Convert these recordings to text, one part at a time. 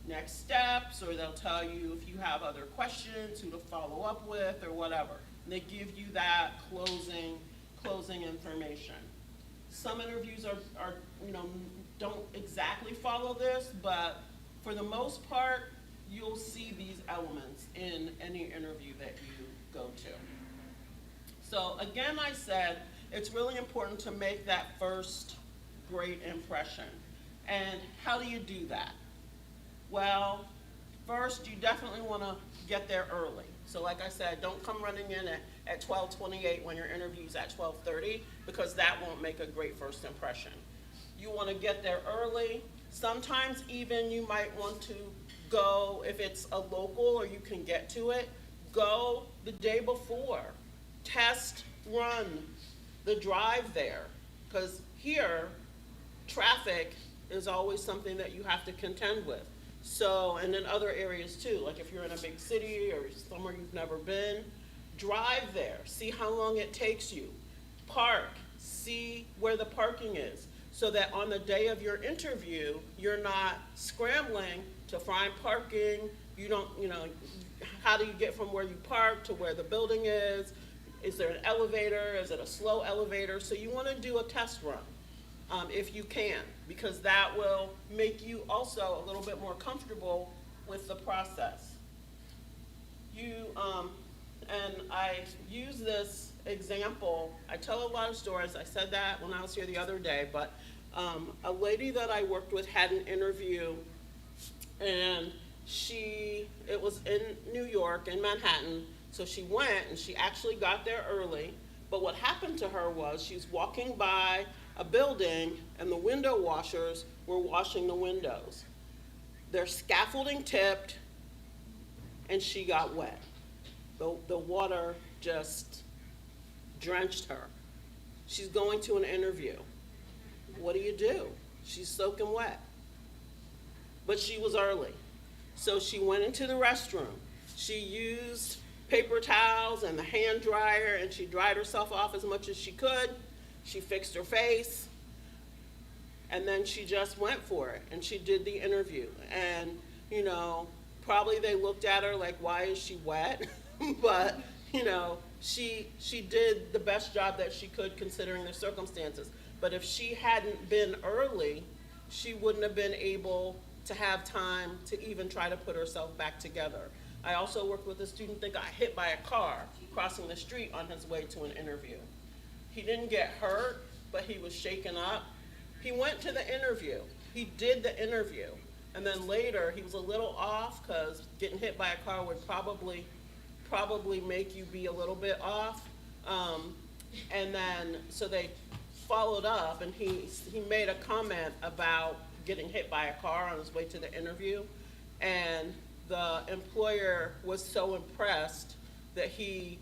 next steps, or they'll tell you if you have other questions, who to follow up with, or whatever. And they give you that closing information. Some interviews are don't exactly follow this, but for the most part, you'll see these elements in any interview that you go to. So again, I said it's really important to make that first great impression. And how do you do that? Well, first, you definitely want to get there early. So like I said, don't come running in at 12:28 when your interview's at 12:30, because that won't make a great first impression. You want to get there early. Sometimes even you might want to go, if it's a local or you can get to it, go the day before. Test run the drive there. Because here, traffic is always something that you have to contend with. So, and in other areas too, like if you're in a big city or somewhere you've never been, drive there, see how long it takes you. Park, see where the parking is, so that on the day of your interview, you're not scrambling to find parking. You don't, how do you get from where you park to where the building is? Is there an elevator? Is it a slow elevator? So you want to do a test run. If you can, because that will make you also a little bit more comfortable with the process. And I use this example, I tell a lot of stories, I said that when I was here the other day, but a lady that I worked with had an interview, and it was in New York, in Manhattan, so she went and she actually got there early, but what happened to her was she's walking by a building and the window washers were washing the windows. Their scaffolding tipped and she got wet. The water just drenched her. She's going to an interview. What do? She's soaking wet. But she was early. So she went into the restroom. She used paper towels and the hand dryer, and she dried herself off as much as she could. She fixed her face, and then she just went for it, and she did the interview. And, probably they looked at her like, why is she wet? But, she did the best job that she could considering the circumstances. But if she hadn't been early, she wouldn't have been able to have time to even try to put herself back together. I also worked with a student that got hit by a car crossing the street on his way to an interview. He didn't get hurt, but he was shaken up. He went to the interview. He did the interview. And then later, he was a little off, because getting hit by a car would probably make you be a little bit off. And then, so they followed up, and he made a comment about getting hit by a car on his way to the interview. And the employer was so impressed that he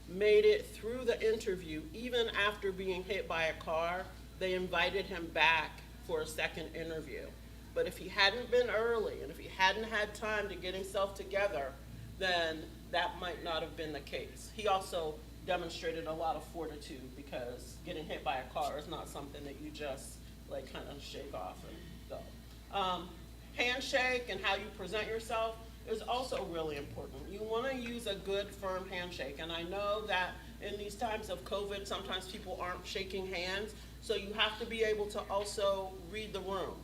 made it through the interview. Even after being hit by a car, they invited him back for a second interview. But if he hadn't been early, and if he hadn't had time to get himself together, then that might not have been the case. He also demonstrated a lot of fortitude, because getting hit by a car is not something that you just kind of shake off and go. Handshake and how you present yourself is also really important. You want to use a good, firm handshake. And I know that in these times of COVID, sometimes people aren't shaking hands. So you have to be able to also read the room,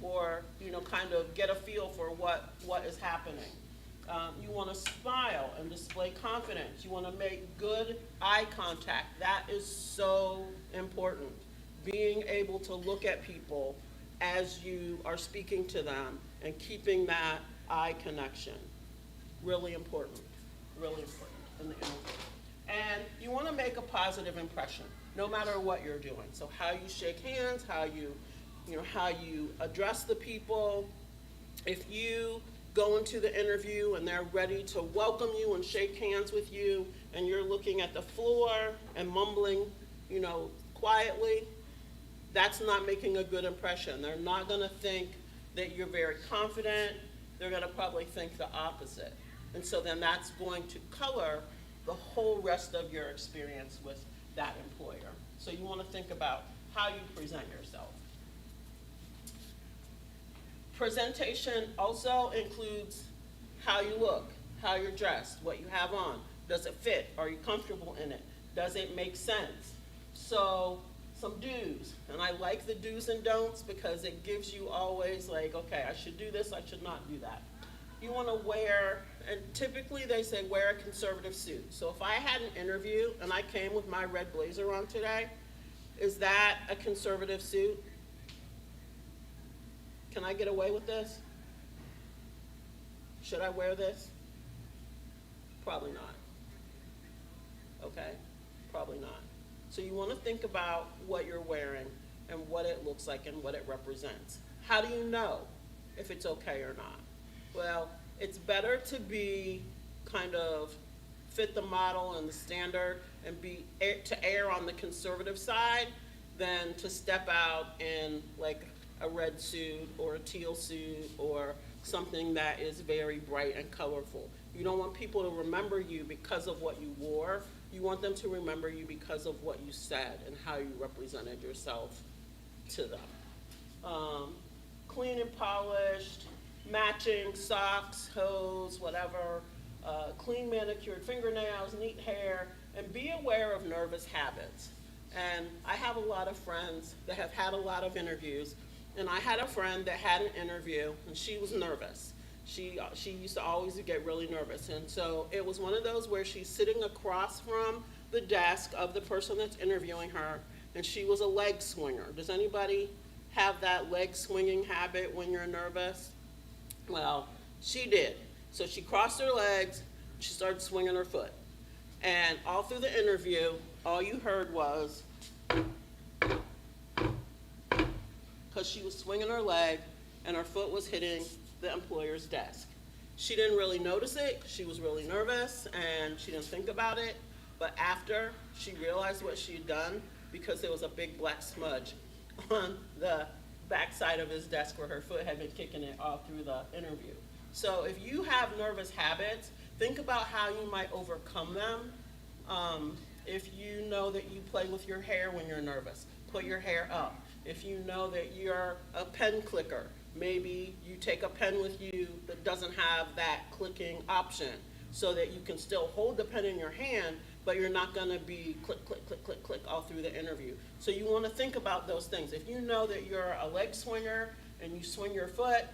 or, kind of get a feel for what is happening. You want to smile and display confidence. You want to make good eye contact. That is so important. Being able to look at people as you are speaking to them and keeping that eye connection. Really important in the interview. And you want to make a positive impression, no matter what you're doing. So how you shake hands, how you address the people. If you go into the interview and they're ready to welcome you and shake hands with you, and you're looking at the floor and mumbling, quietly, that's not making a good impression. They're not going to think that you're very confident. They're going to probably think the opposite. And so then that's going to color the whole rest of your experience with that employer. So you want to think about how you present yourself. Presentation also includes how you look, how you're dressed, what you have on. Does it fit? Are you comfortable in it? Does it make sense? So, some do's, and I like the do's and don'ts because it gives you always like, okay, I should do this, I should not do that. You want to wear, and typically they say wear a conservative suit. So if I had an interview and I came with my red blazer on today, is that a conservative suit? Can I get away with this? Should I wear this? Probably not. Okay? Probably not. So you want to think about what you're wearing and what it looks like and what it represents. How do you know if it's okay or not? Well, it's better to be kind of fit the model and the standard and to err on the conservative side than to step out in like a red suit or a teal suit or something that is very bright and colorful. You don't want people to remember you because of what you wore. You want them to remember you because of what you said and how you represented yourself to them. Clean and polished, matching socks, hose, whatever, clean manicured fingernails, neat hair, and be aware of nervous habits. And I have a lot of friends that have had a lot of interviews, and I had a friend that had an interview, and she was nervous. She used to always get really nervous, and so it was one of those where she's sitting across from the desk of the person that's interviewing her, and she was a leg swinger. Does anybody have that leg swinging habit when you're nervous? Well, she did. So she crossed her legs, she started swinging her foot. And all through the interview, all you heard was, because she was swinging her leg and her foot was hitting the employer's desk. She didn't really notice it, she was really nervous and she didn't think about it, but after she realized what she had done, because there was a big black smudge on the backside of his desk where her foot had been kicking it all through the interview. So if you have nervous habits, think about how you might overcome them. If you know that you play with your hair when you're nervous, put your hair up. If you know that you're a pen clicker, maybe you take a pen with you that doesn't have that clicking option so that you can still hold the pen in your hand, but you're not going to be click, click, click, click, click all through the interview. So you want to think about those things. If you know that you're a leg swinger and you swing your foot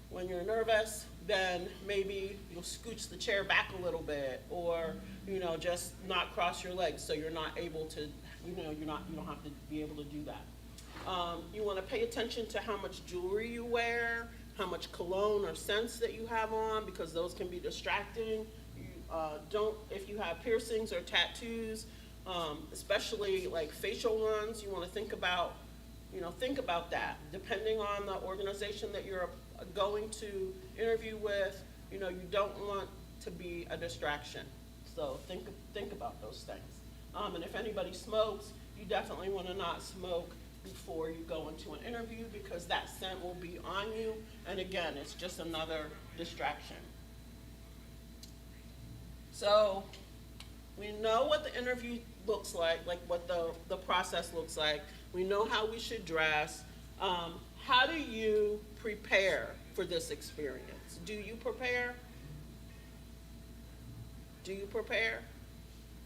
when you're nervous, then maybe you'll scooch the chair back a little bit, or just not cross your legs so you're not able to, you don't have to be able to do that. You want to pay attention to how much jewelry you wear, how much cologne or scents that you have on, because those can be distracting. If you have piercings or tattoos, especially like facial ones, you want to think about that. Depending on the organization that you're going to interview with, you don't want to be a distraction. So think about those things. And if anybody smokes, you definitely want to not smoke before you go into an interview, because that scent will be on you, and again, it's just another distraction. So we know what the interview looks like what the process looks like. We know how we should dress. How do you prepare for this experience? Do you prepare? Do you prepare?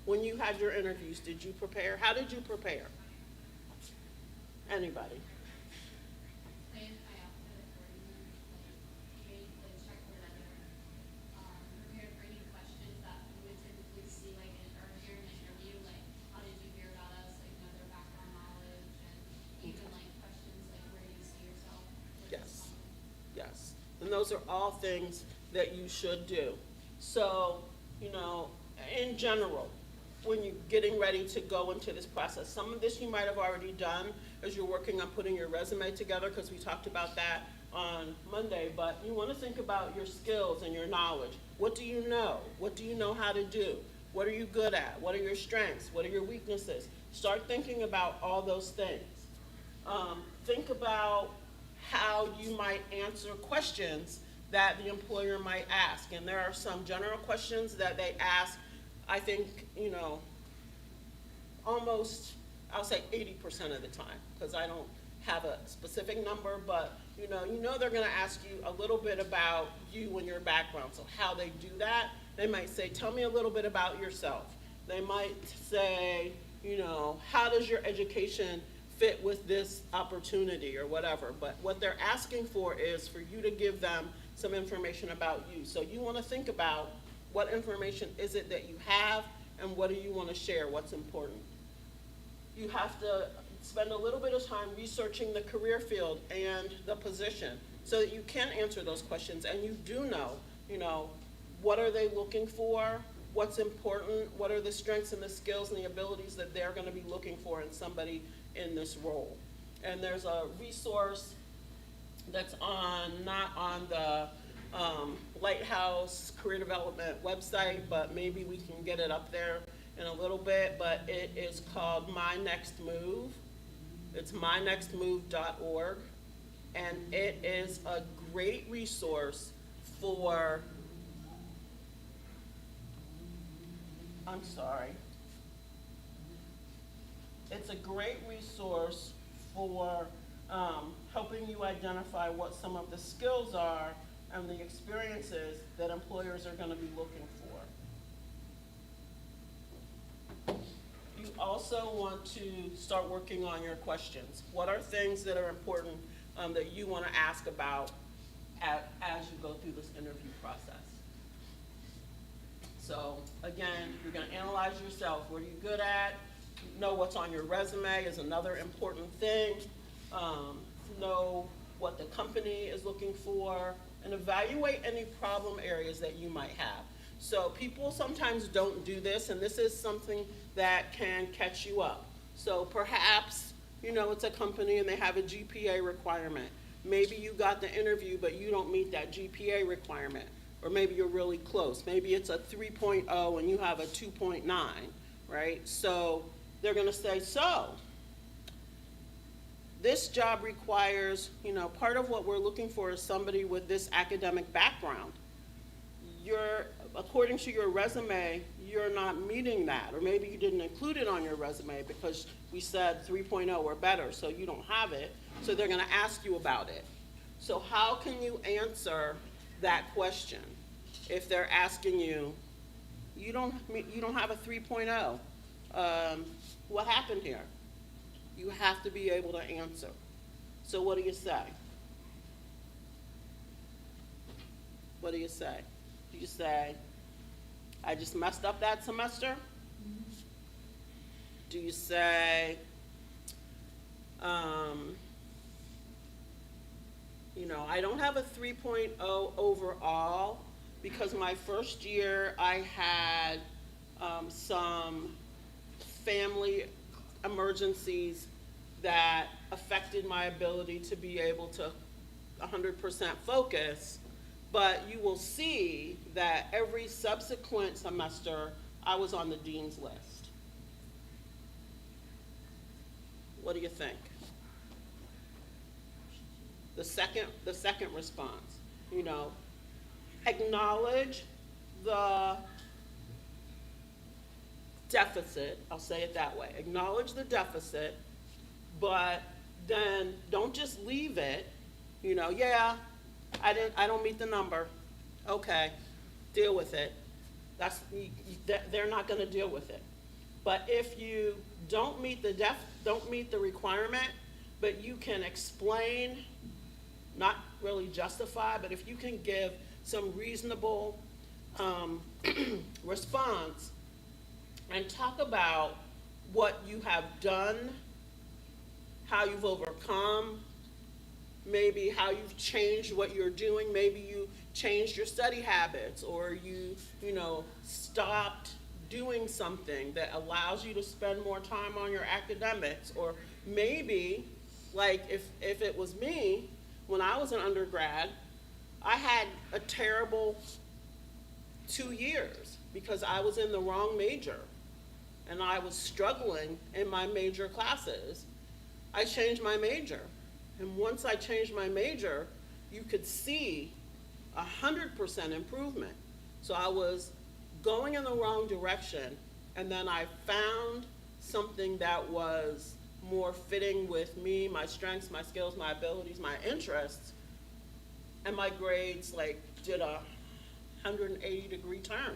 When you had your interviews, did you prepare? How did you prepare? Anybody? Yes, yes. And those are all things that you should do. So, in general, when you're getting ready to go into this process, some of this you might have already done as you're working on putting your resume together, because we talked about that on Monday, but you want to think about your skills and your knowledge. What do you know? What do you know how to do? What are you good at? What are your strengths? What are your weaknesses? Start thinking about all those things. Think about how you might answer questions that the employer might ask. And there are some general questions that they ask, I think, almost, I'll say 80% of the time, because I don't have a specific number, but You know they're gonna ask you a little bit about you and your background. So how they do that, they might say, tell me a little bit about yourself. They might say, how does your education fit with this opportunity or whatever. But what they're asking for is for you to give them some information about you. So you wanna think about what information is it that you have and what do you wanna share, what's important. You have to spend a little bit of time researching the career field and the position so that you can answer those questions and you do know, what are they looking for, what's important, what are the strengths and the skills and the abilities that they're gonna be looking for in somebody in this role. And there's a resource that's not on the Lighthouse Career Development website, but maybe we can get it up there in a little bit, but it is called My Next Move. It's mynextmove.org, and it is a great resource for, it's a great resource for helping you identify what some of the skills are and the experiences that employers are going to be looking for. You also want to start working on your questions. What are things that are important that you want to ask about as you go through this interview process? So again, you're going to analyze yourself. What are you good at? Know what's on your resume is another important thing. Know what the company is looking for, and evaluate any problem areas that you might have. So people sometimes don't do this, and this is something that can catch you up. So perhaps, it's a company and they have a GPA requirement. Maybe you got the interview, but you don't meet that GPA requirement. Or maybe you're really close. Maybe it's a 3.0 and you have a 2.9, right? So they're gonna say, so this job requires, part of what we're looking for is somebody with this academic background. According to your resume, you're not meeting that, or maybe you didn't include it on your resume because we said 3.0 or better, so you don't have it, so they're gonna ask you about it. So how can you answer that question if they're asking you, you don't have a 3.0, what happened here? You have to be able to answer. So what do you say? What do you say? Do you say, I just messed up that semester? Do you say, I don't have a 3.0 overall because my first year I had some family emergencies that affected my ability to be able to 100% focus, but you will see that every subsequent semester I was on the dean's list. What do you think? The second response, acknowledge the deficit, I'll say it that way, acknowledge the deficit, but then don't just leave it, yeah, I don't meet the number, okay, deal with it. They're not gonna deal with it. But if you don't meet the requirement, but you can explain, not really justify, but if you can give some reasonable response and talk about what you have done, how you've overcome, maybe how you've changed what you're doing, maybe you changed your study habits, or you stopped doing something that allows you to spend more time on your academics, or maybe, like if it was me, when I was an undergrad, I had a terrible 2 years because I was in the wrong major and I was struggling in my major classes. I changed my major. And once I changed my major, you could see 100% improvement. So I was going in the wrong direction, and then I found something that was more fitting with me, my strengths, my skills, my abilities, my interests, and my grades like did a 180-degree turn.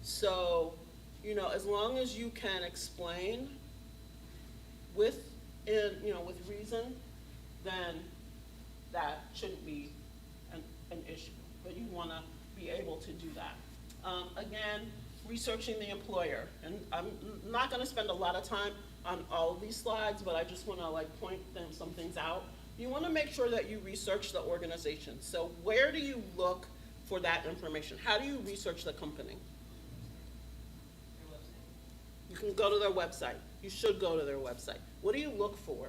So, as long as you can explain with reason, then that shouldn't be an issue. But you want to be able to do that. Again, researching the employer, and I'm not going to spend a lot of time on all of these slides, but I just want to point some things out. You want to make sure that you research the organization. So where do you look for that information? How do you research the company? You can go to their website. You should go to their website. What do you look for?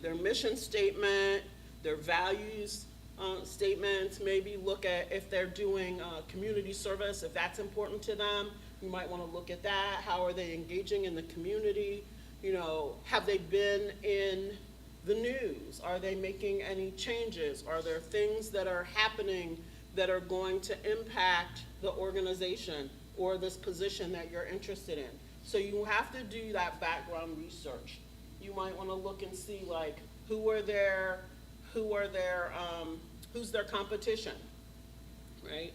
Their mission statement, their values statements. Maybe look at if they're doing community service, if that's important to them. You might want to look at that. How are they engaging in the community? Have they been in the news? Are they making any changes? Are there things that are happening that are going to impact the organization or this position that you're interested in? So you have to do that background research. You might want to look and see who's their competition, right?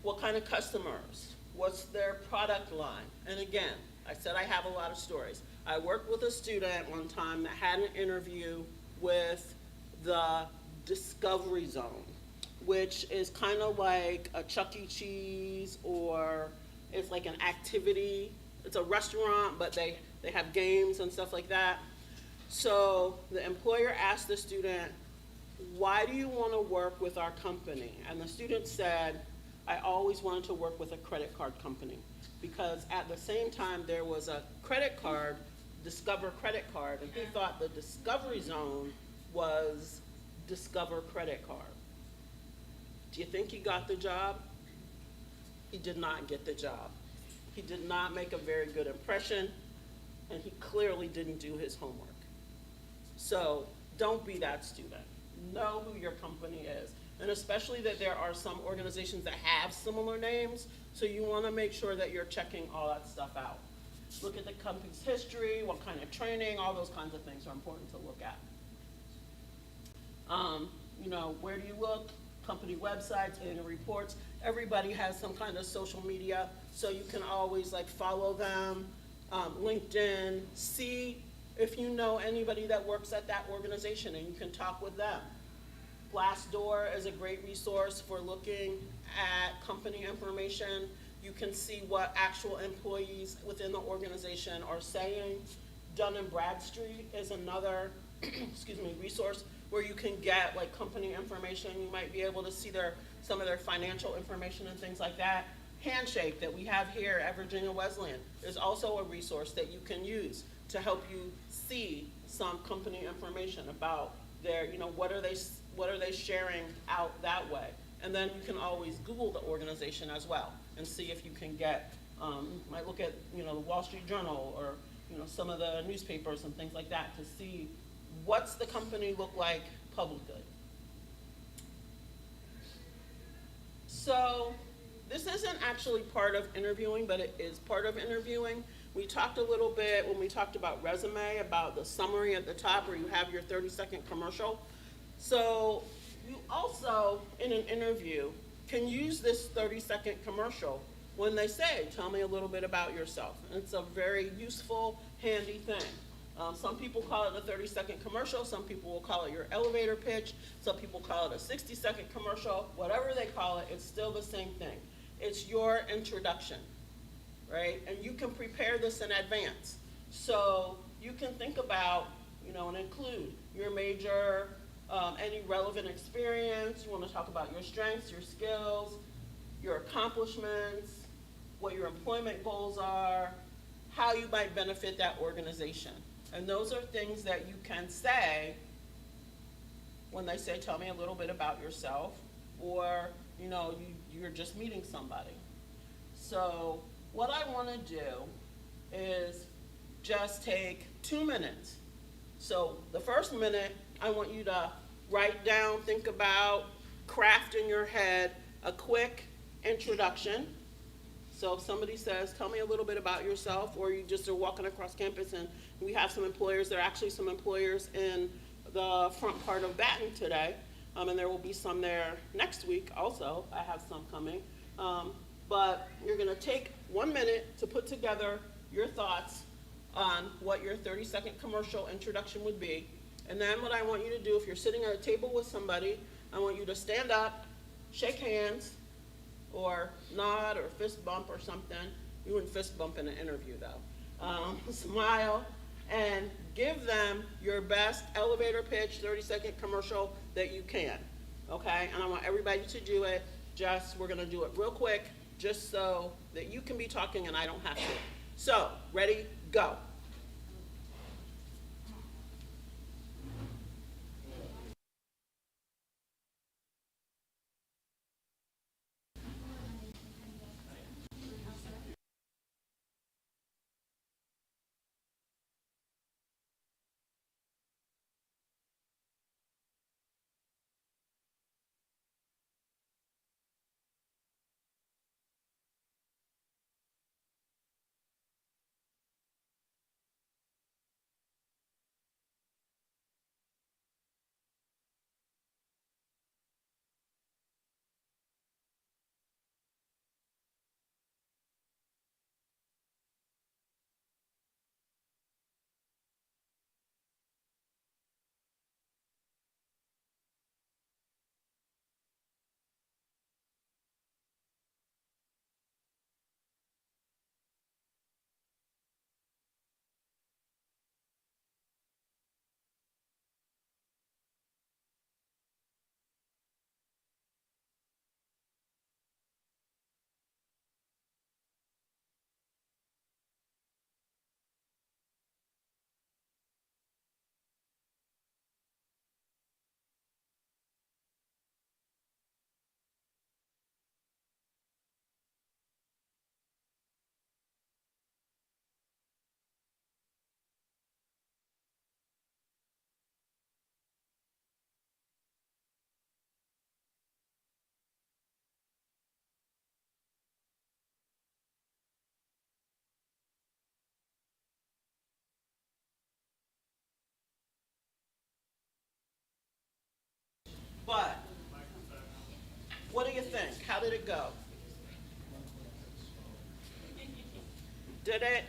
What kind of customers? What's their product line? And again, I said I have a lot of stories. I worked with a student one time that had an interview with the Discovery Zone, which is kind of like a Chuck E. Cheese, or it's like an activity. It's a restaurant, but they have games and stuff like that. So the employer asked the student, why do you want to work with our company? And the student said, I always wanted to work with a credit card company, because at the same time there was a credit card, Discover credit card, and he thought the Discovery Zone was Discover credit card. Do you think he got the job? He did not get the job. He did not make a very good impression, and he clearly didn't do his homework. So don't be that student. Know who your company is. And especially that there are some organizations that have similar names, so you want to make sure that you're checking all that stuff out. Look at the company's history, what kind of training, all those kinds of things are important to look at. Where do you look? Company websites, annual reports. Everybody has some kind of social media, so you can always follow them. LinkedIn, see if you know anybody that works at that organization, and you can talk with them. Glassdoor is a great resource for looking at company information. You can see what actual employees within the organization are saying. Dun & Bradstreet is another resource where you can get company information. You might be able to see some of their financial information and things like that. Handshake that we have here at Virginia Wesleyan is also a resource that you can use to help you see some company information about their, what are they sharing out that way. And then you can always Google the organization as well and see if you can get, might look at, the Wall Street Journal or, some of the newspapers and things like that to see what's the company look like publicly. So this isn't actually part of interviewing, but it is part of interviewing. We talked a little bit when we talked about resume, about the summary at the top where you have your 30-second commercial. So you also, in an interview, can use this 30-second commercial when they say, tell me a little bit about yourself. And it's a very useful, handy thing. Some people call it a 30-second commercial. Some people will call it your elevator pitch. Some people call it a 60-second commercial. Whatever they call it, it's still the same thing. It's your introduction, right? And you can prepare this in advance. So you can think about, and include your major, any relevant experience. You want to talk about your strengths, your skills, your accomplishments, what your employment goals are, how you might benefit that organization. And those are things that you can say when they say, tell me a little bit about yourself, or, you're just meeting somebody. So what I want to do is just take 2 minutes. So the first minute, I want you to write down, think about, craft in your head a quick introduction. So if somebody says, tell me a little bit about yourself, or you just are walking across campus and we have some employers, there are actually some employers in the front part of Baton today, and there will be some there next week also. I have some coming. But you're going to take 1 minute to put together your thoughts on what your 30-second commercial introduction would be. And then what I want you to do, if you're sitting at a table with somebody, I want you to stand up, shake hands, or nod or fist bump or something. You wouldn't fist bump in an interview though. Smile and give them your best elevator pitch 30-second commercial that you can. Okay? And I want everybody to do it. We're going to do it real quick just so that you can be talking and I don't have to. So, ready, go. But, what do you think? How did it go? Did it?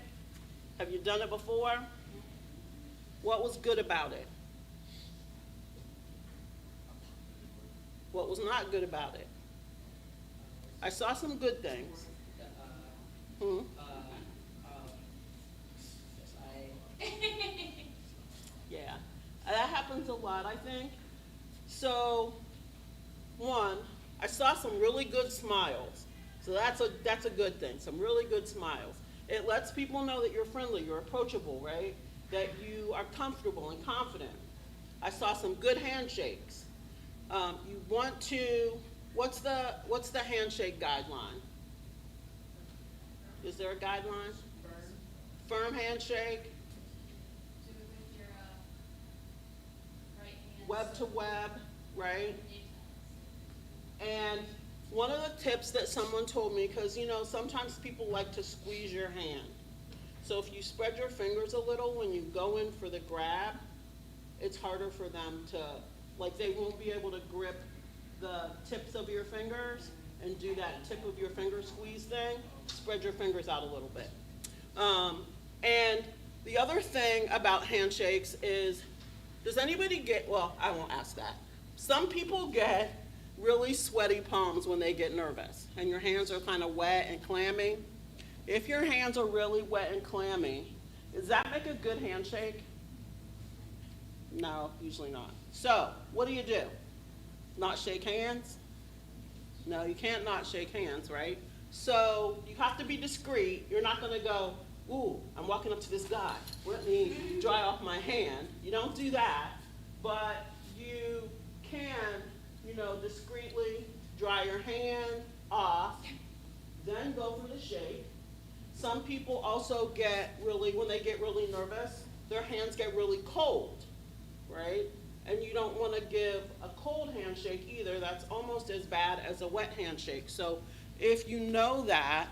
Have you done it before? What was good about it? What was not good about it? I saw some good things. Hmm? Yeah, that happens a lot, I think. So, one, I saw some really good smiles. So that's a good thing, some really good smiles. It lets people know that you're friendly, you're approachable, right? That you are comfortable and confident. I saw some good handshakes. You want to, what's the handshake guideline? Is there a guideline? Firm handshake, Do it with your right hand. web to web, right? And one of the tips that someone told me, because sometimes people like to squeeze your hand. So if you spread your fingers a little when you go in for the grab, it's harder for them to, like they won't be able to grip the tips of your fingers and do that tip of your finger squeeze thing. Spread your fingers out a little bit. And the other thing about handshakes is, does anybody well, I won't ask that. Some people get really sweaty palms when they get nervous, and your hands are kind of wet and clammy. If your hands are really wet and clammy, does that make a good handshake? No, usually not. So, what do? Not shake hands? No, you can't not shake hands, right? So, you have to be discreet. You're not going to go, ooh, I'm walking up to this guy. Let me dry off my hand. You don't do that, but you can, discreetly dry your hand off, then go for the shake. Some people also when they get really nervous, their hands get really cold, right? And you don't want to give a cold handshake either. That's almost as bad as a wet handshake. So if you know that,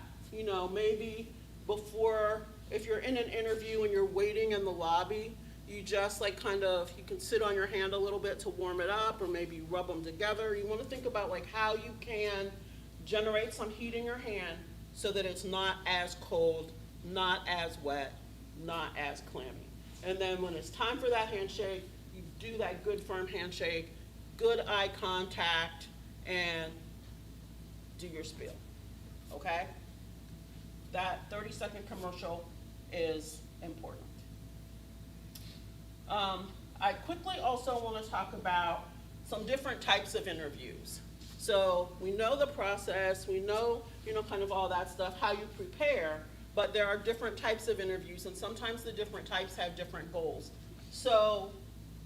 maybe before, if you're in an interview and you're waiting in the lobby, you just like you can sit on your hand a little bit to warm it up, or maybe rub them together. You want to think about like how you can generate some heat in your hand so that it's not as cold, not as wet, not as clammy. And then when it's time for that handshake, you do that good firm handshake, good eye contact, and do your spiel, okay? That 30-second commercial is important. I quickly also want to talk about some different types of interviews. So we know the process, we know, kind of all that stuff, how you prepare, but there are different types of interviews, and sometimes the different types have different goals. So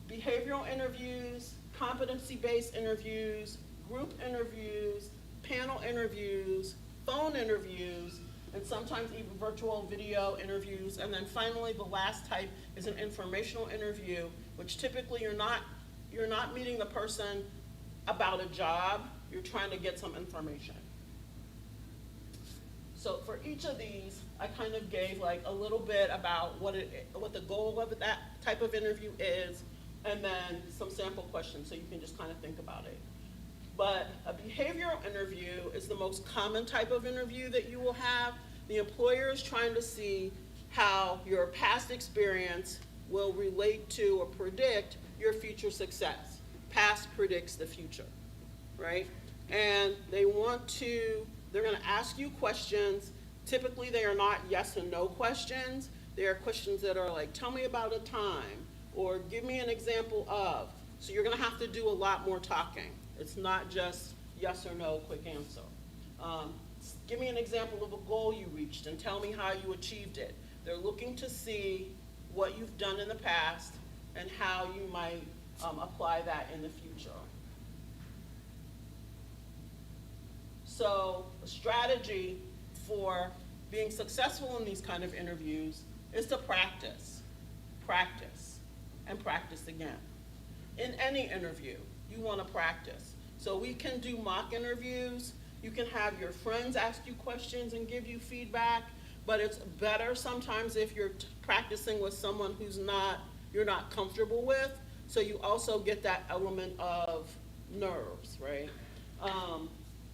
behavioral interviews, competency-based interviews, group interviews, panel interviews, phone interviews, and sometimes even virtual video interviews. And then finally, the last type is an informational interview, which typically you're not meeting the person about a job, you're trying to get some information. So for each of these, I kind of gave like a little bit about what the goal of that type of interview is, and then some sample questions so you can just kind of think about it. But a behavioral interview is the most common type of interview that you will have. The employer is trying to see how your past experience will relate to or predict your future success. Past predicts the future, right? And they're gonna ask you questions. Typically, they are not yes and no questions. They are questions that are like, tell me about a time, or give me an example of. So you're gonna have to do a lot more talking. It's not just yes or no, quick answer. Give me an example of a goal you reached and tell me how you achieved it. They're looking to see what you've done in the past and how you might apply that in the future. So a strategy for being successful in these kind of interviews is to practice, and practice again. In any interview, you want to practice. So we can do mock interviews. You can have your friends ask you questions and give you feedback, but it's better sometimes if you're practicing with someone you're not comfortable with, so you also get that element of nerves, right?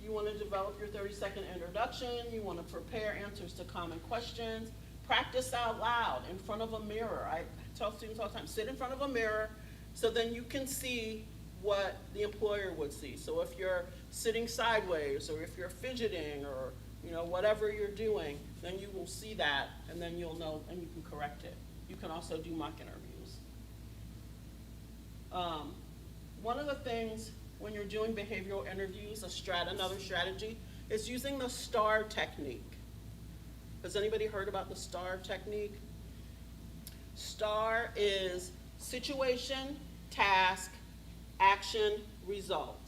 You want to develop your 30-second introduction. You want to prepare answers to common questions. Practice out loud in front of a mirror. I tell students all the time, sit in front of a mirror so then you can see what the employer would see. So if you're sitting sideways, or if you're fidgeting, or whatever you're doing, then you will see that, and then you'll know, and you can correct it. You can also do mock interviews. One of the things when you're doing behavioral interviews, another strategy, is using the STAR technique. Has anybody heard about the STAR technique? STAR is situation, task, action, result.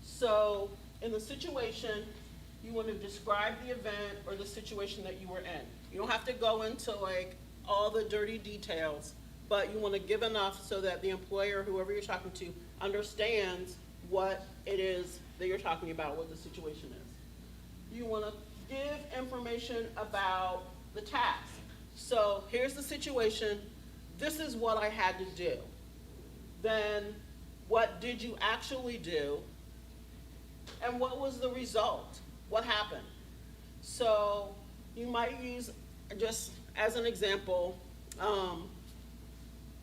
So in the situation, you want to describe the event or the situation that you were in. You don't have to go into like all the dirty details, but you want to give enough so that the employer, whoever you're talking to, understands what it is that you're talking about, what the situation is. You want to give information about the task. So here's the situation. This is what I had to do. Then what did you actually do? And what was the result? What happened? So you might use, just as an example,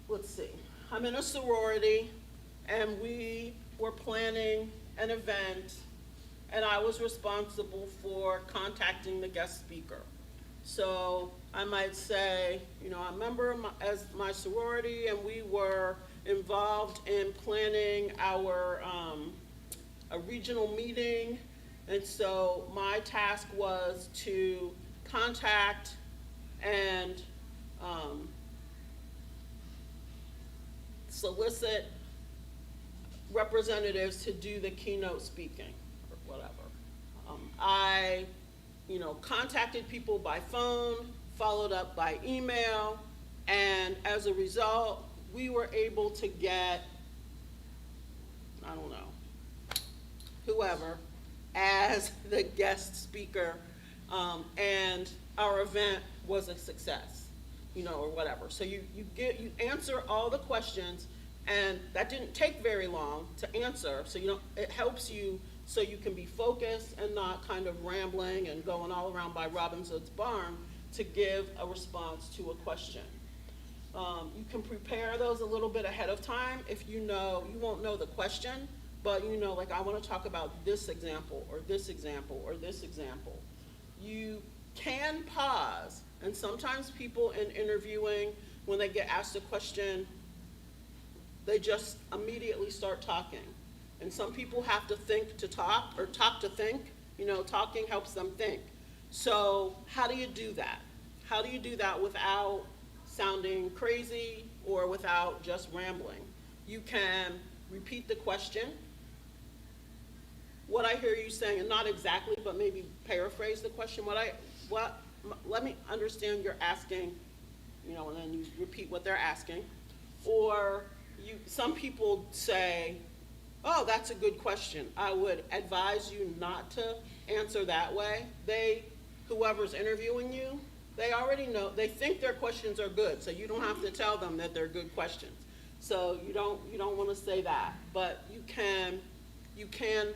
let's see. I'm in a sorority, and we were planning an event, and I was responsible for contacting the guest speaker. So I might say, I'm a member as my sorority, and we were involved in planning our a regional meeting, and so my task was to contact and solicit representatives to do the keynote speaking or whatever. I contacted people by phone, followed up by email, and as a result, we were able to get, whoever, as the guest speaker, and our event was a success, or whatever. So you answer all the questions, and that didn't take very long to answer. So it helps you so you can be focused and not kind of rambling and going all around by Robin Hood's barn to give a response to a question. You can prepare those a little bit ahead of time if you won't know the question, but like I want to talk about this example or this example or this example. You can pause, and sometimes people in interviewing, when they get asked a question, they just immediately start talking. And some people have to think to talk or talk to think. Talking helps them think. So how do you do that? How do you do that without sounding crazy or without just rambling? You can repeat the question. What I hear you saying, and not exactly, but maybe paraphrase the question. Let me understand you're asking, and then you repeat what they're asking. Or some people say, oh, that's a good question. I would advise you not to answer that way. Whoever's interviewing you, they already know, they think their questions are good, so you don't have to tell them that they're good questions. So you don't want to say that, but you can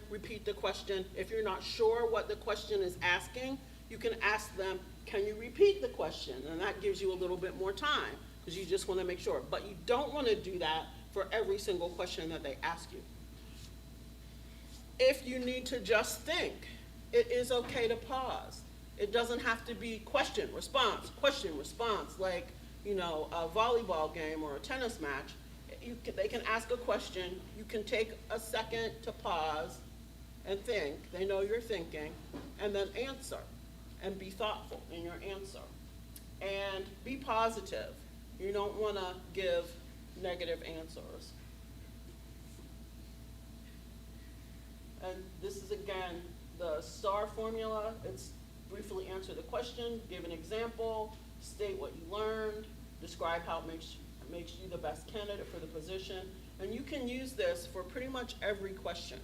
repeat the question. If you're not sure what the question is asking, you can ask them, can you repeat the question? And that gives you a little bit more time, because you just want to make sure. But you don't want to do that for every single question that they ask you. If you need to just think, it is okay to pause. It doesn't have to be question, response, like, a volleyball game or a tennis match. They can ask a question. You can take a second to pause and think. They know you're thinking, and then answer, and be thoughtful in your answer. And be positive. You don't want to give negative answers. And this is, again, the STAR formula. It's briefly answer the question, give an example, state what you learned, describe how it makes you the best candidate for the position. And you can use this for pretty much every question,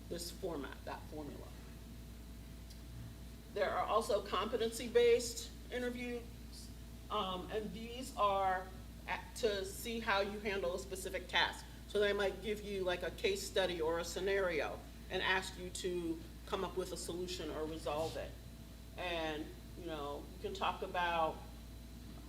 this format, that formula. There are also competency-based interviews, and these are to see how you handle a specific task. So they might give you like a case study or a scenario and ask you to come up with a solution or resolve it. And you can talk about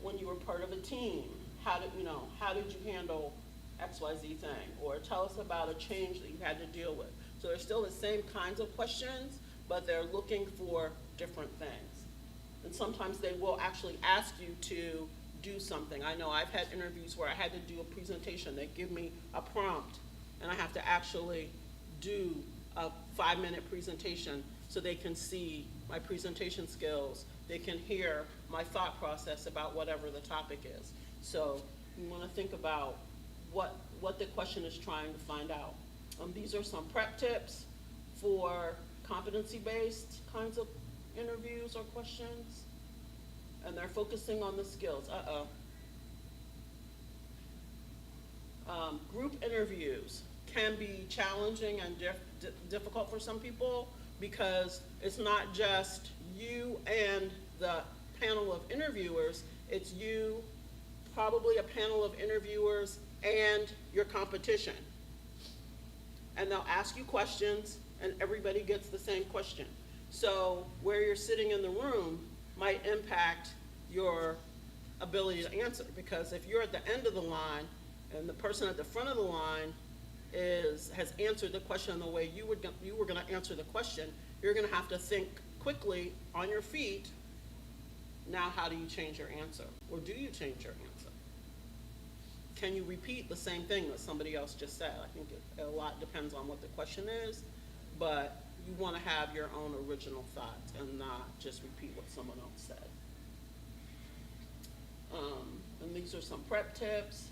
when you were part of a team, how did you handle XYZ thing, or tell us about a change that you had to deal with. So they're still the same kinds of questions, but they're looking for different things. And sometimes they will actually ask you to do something. I know I've had interviews where I had to do a presentation. They give me a prompt, and I have to actually do a 5-minute presentation so they can see my presentation skills. They can hear my thought process about whatever the topic is. So you want to think about what the question is trying to find out. These are some prep tips for competency-based kinds of interviews or questions. And they're focusing on the skills. Group interviews can be challenging and difficult for some people, because it's not just you and the panel of interviewers, it's you, probably a panel of interviewers, and your competition. And they'll ask you questions, and everybody gets the same question. So where you're sitting in the room might impact your ability to answer, because if you're at the end of the line and the person at the front of the line has answered the question the way you were going to answer the question, you're going to have to think quickly on your feet. Now, how do you change your answer? Or do you change your answer? Can you repeat the same thing that somebody else just said? I think a lot depends on what the question is, but you want to have your own original thoughts and not just repeat what someone else said. And these are some prep tips.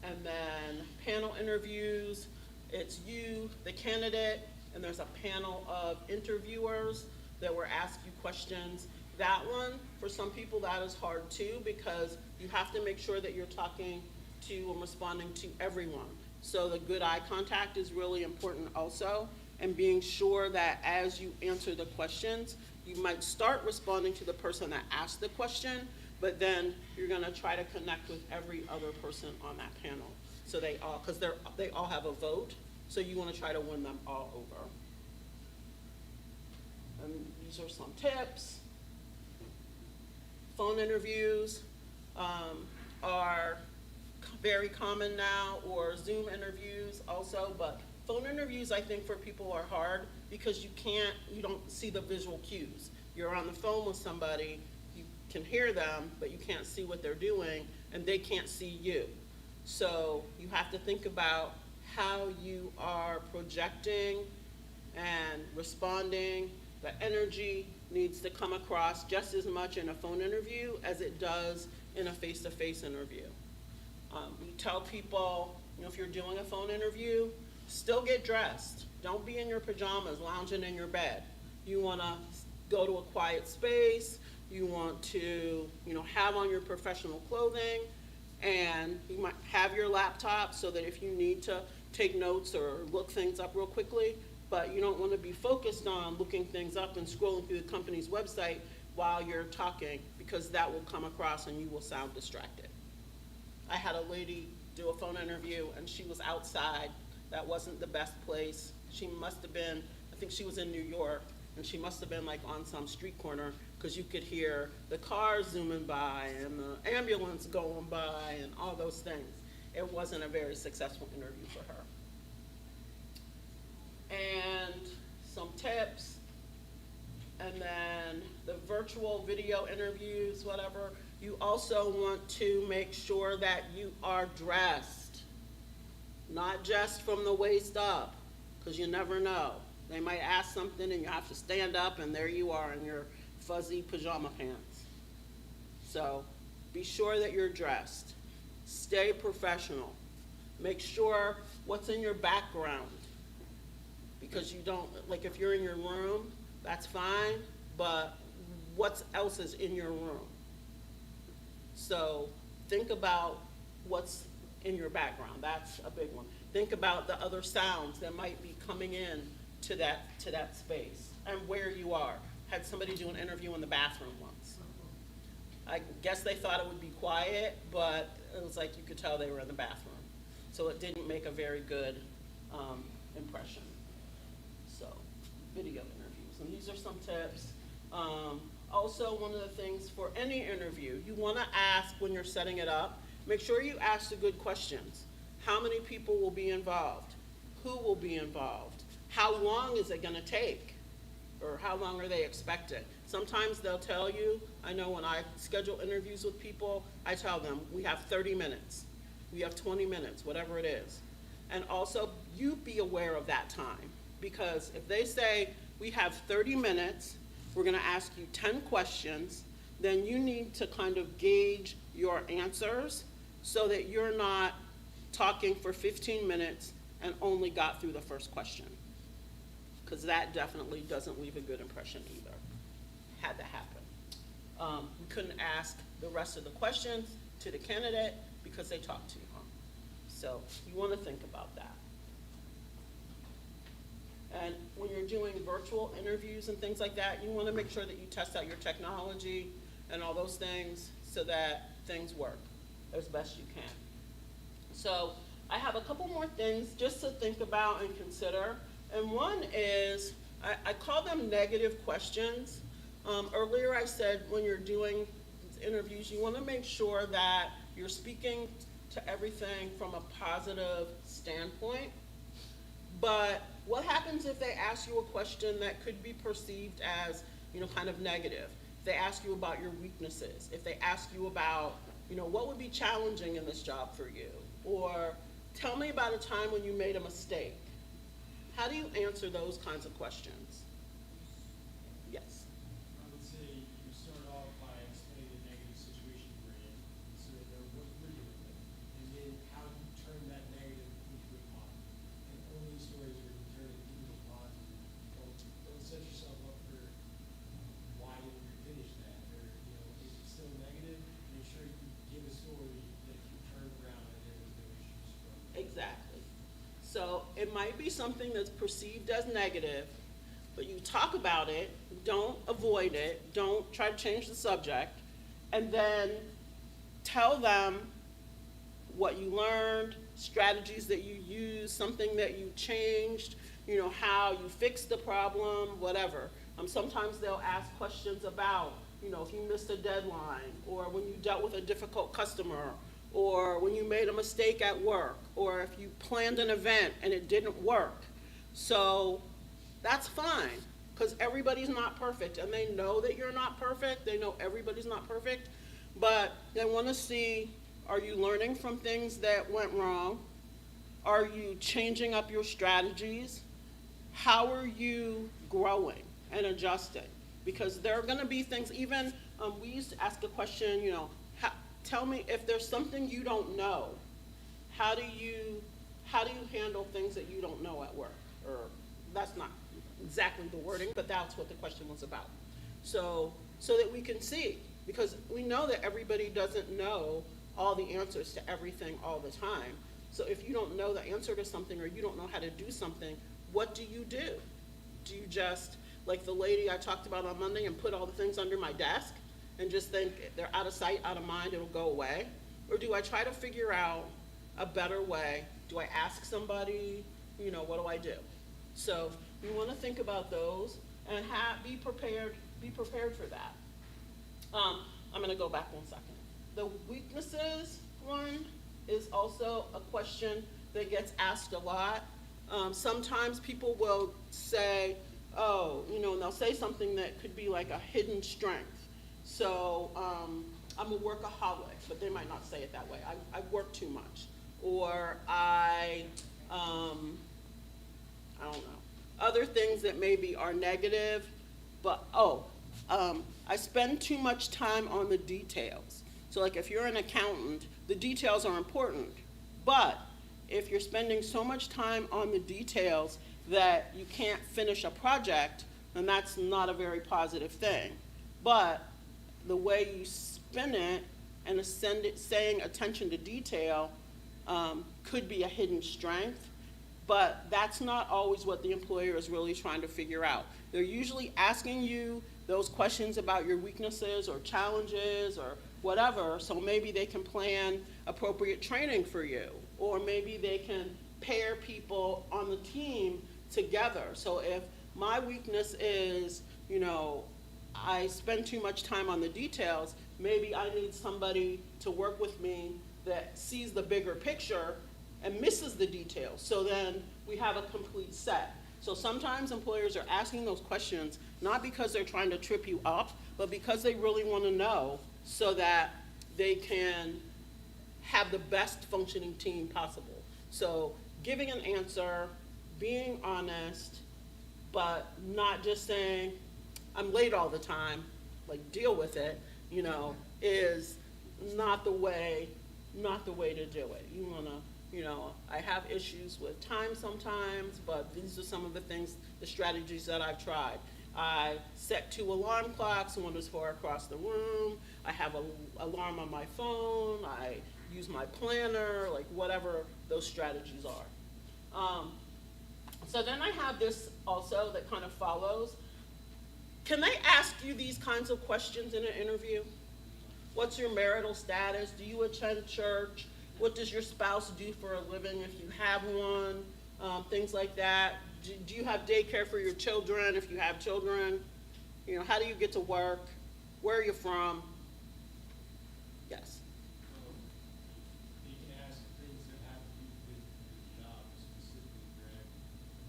And then panel interviews, it's you, the candidate, and there's a panel of interviewers that will ask you questions. That one, for some people, that is hard too, because you have to make sure that you're talking to and responding to everyone. So the good eye contact is really important also. and being sure that as you answer the questions, you might start responding to the person that asked the question, but then you're gonna try to connect with every other person on that panel. So they all, because they all have a vote, so you wanna try to win them all over. And these are some tips. Phone interviews are very common now, or Zoom interviews also, but phone interviews, I think, for people are hard because you don't see the visual cues. You're on the phone with somebody, you can hear them, but you can't see what they're doing, and they can't see you. So you have to think about how you are projecting and responding. The energy needs to come across just as much in a phone interview as it does in a face-to-face interview. We tell people, if you're doing a phone interview, still get dressed. Don't be in your pajamas lounging in your bed. You want to go to a quiet space. You want to, have on your professional clothing, and you might have your laptop so that if you need to take notes or look things up real quickly, but you don't want to be focused on looking things up and scrolling through the company's website while you're talking, because that will come across and you will sound distracted. I had a lady do a phone interview and she was outside. That wasn't the best place. She must have been, I think she was in New York, and she must have been like on some street corner, because you could hear the cars zooming by and the ambulance going by and all those things. It wasn't a very successful interview for her. And some tips, and then the virtual video interviews, whatever. You also want to make sure that you are dressed, not just from the waist up, because you never know. They might ask something and you have to stand up, and there you are in your fuzzy pajama pants. So be sure that you're dressed. Stay professional. Make sure what's in your background, because you don't, like if you're in your room, that's fine, but what else is in your room? So think about what's in your background. That's a big one. Think about the other sounds that might be coming in to that space, and where you are. Had somebody do an interview in the bathroom once. I guess they thought it would be quiet, but it was like you could tell they were in the bathroom. So it didn't make a very good impression. So video interviews, and these are some tips. Also, one of the things for any interview, you want to ask when you're setting it up, make sure you ask the good questions. How many people will be involved? Who will be involved? How long is it going to take? Or how long are they expected? Sometimes they'll tell you. I know when I schedule interviews with people, I tell them we have 30 minutes. We have 20 minutes, whatever it is. And also, you be aware of that time, because if they say we have 30 minutes, we're going to ask you 10 questions, then you need to kind of gauge your answers so that you're not talking for 15 minutes and only got through the first question, because that definitely doesn't leave a good impression either. Had to happen. We couldn't ask the rest of the questions to the candidate because they talked too long. So you want to think about that. And when you're doing virtual interviews and things like that, you want to make sure that you test out your technology and all those things so that things work as best you can. So I have a couple more things just to think about and consider. And one is, I call them negative questions. Earlier I said when you're doing interviews, you want to make sure that you're speaking to everything from a positive standpoint. But what happens if they ask you a question that could be perceived as, kind of negative? If they ask you about your weaknesses, if they ask you about, what would be challenging in this job for you? Or tell me about a time when you made a mistake. How do you answer those kinds of questions? Yes. I would say you start off by explaining the negative situation you're in, so that they're what you're dealing with, and then how you turn that negative into a positive. And only stories where you turn it into a positive. Don't set yourself up for why didn't you finish that, or if it's still negative, make sure you give a story that you turned around and there was no issues from. Exactly. So it might be something that's perceived as negative, but you talk about it, don't avoid it, don't try to change the subject, and then tell them what you learned, strategies that you used, something that you changed, how you fixed the problem, whatever. Sometimes they'll ask questions about, if you missed a deadline, or when you dealt with a difficult customer, or when you made a mistake at work, or if you planned an event and it didn't work. So that's fine, because everybody's not perfect, and they know that you're not perfect. They know everybody's not perfect, but they want to see, are you learning from things that went wrong? Are you changing up your strategies? How are you growing and adjusting? Because there are going to be things, even we used to ask a question, tell me if there's something you don't know, how do you handle things that you don't know at work? Or that's not exactly the wording, but that's what the question was about. So that we can see, because we know that everybody doesn't know all the answers to everything all the time. So if you don't know the answer to something, or you don't know how to do something, what do you do? Do you just, like the lady I talked about on Monday, and put all the things under my desk and just think they're out of sight, out of mind, it'll go away? Or do I try to figure out a better way? Do I ask somebody, what do I do? So you want to think about those and be prepared for that. I'm going to go back 1 second. The weaknesses one is also a question that gets asked a lot. Sometimes people will say, and they'll say something that could be like a hidden strength. So I'm a workaholic, but they might not say it that way. I work too much. Or I don't know. Other things that maybe are negative, but I spend too much time on the details. So like if you're an accountant, the details are important, but if you're spending so much time on the details that you can't finish a project, then that's not a very positive thing. But the way you spin it and saying attention to detail could be a hidden strength, but that's not always what the employer is really trying to figure out. They're usually asking you those questions about your weaknesses or challenges or whatever, so maybe they can plan appropriate training for you, or maybe they can pair people on the team together. So if my weakness is, I spend too much time on the details, maybe I need somebody to work with me that sees the bigger picture and misses the details. So then we have a complete set. So sometimes employers are asking those questions not because they're trying to trip you up, but because they really want to know so that they can have the best functioning team possible. So giving an answer, being honest, but not just saying, I'm late all the time, like deal with it, is not the way to do it. You wanna, I have issues with time sometimes, but these are some of the strategies that I've tried. I set 2 alarm clocks, one is for across the room. I have an alarm on my phone. I use my planner, like whatever those strategies are. So then I have this also that kind of follows. Can they ask you these kinds of questions in an interview? What's your marital status? Do you attend church? What does your spouse do for a living if you have one? Things like that. Do you have daycare for your children if you have children? How do you get to work? Where are you from? Yes. You can ask things that have to do with your job specifically, correct?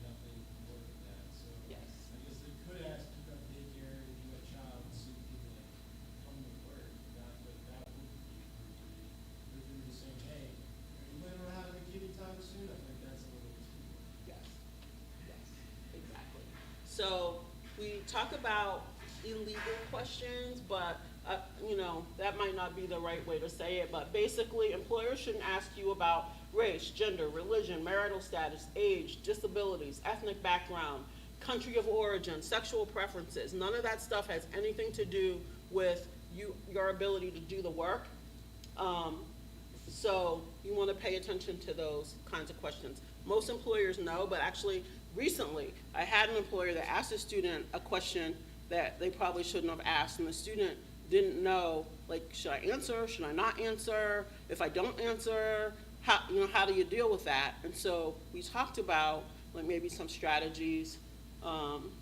Nothing more than that. So Yes. I guess they could ask you about daycare and you a child so you can come to work. That wouldn't be appropriate. If you were saying, hey, are you planning on having a kid anytime soon? I think that's a little too. Yes. Yes. Exactly. So we talk about illegal questions, but that might not be the right way to say it, but basically employers shouldn't ask you about race, gender, religion, marital status, age, disabilities, ethnic background, country of origin, sexual preferences. None of that stuff has anything to do with your ability to do the work. So, you want to pay attention to those kinds of questions. Most employers know, but actually recently I had an employer that asked a student a question that they probably shouldn't have asked, and the student didn't know, like, should I answer, should I not answer? If I don't answer, how do you deal with that? And so we talked about like maybe some strategies.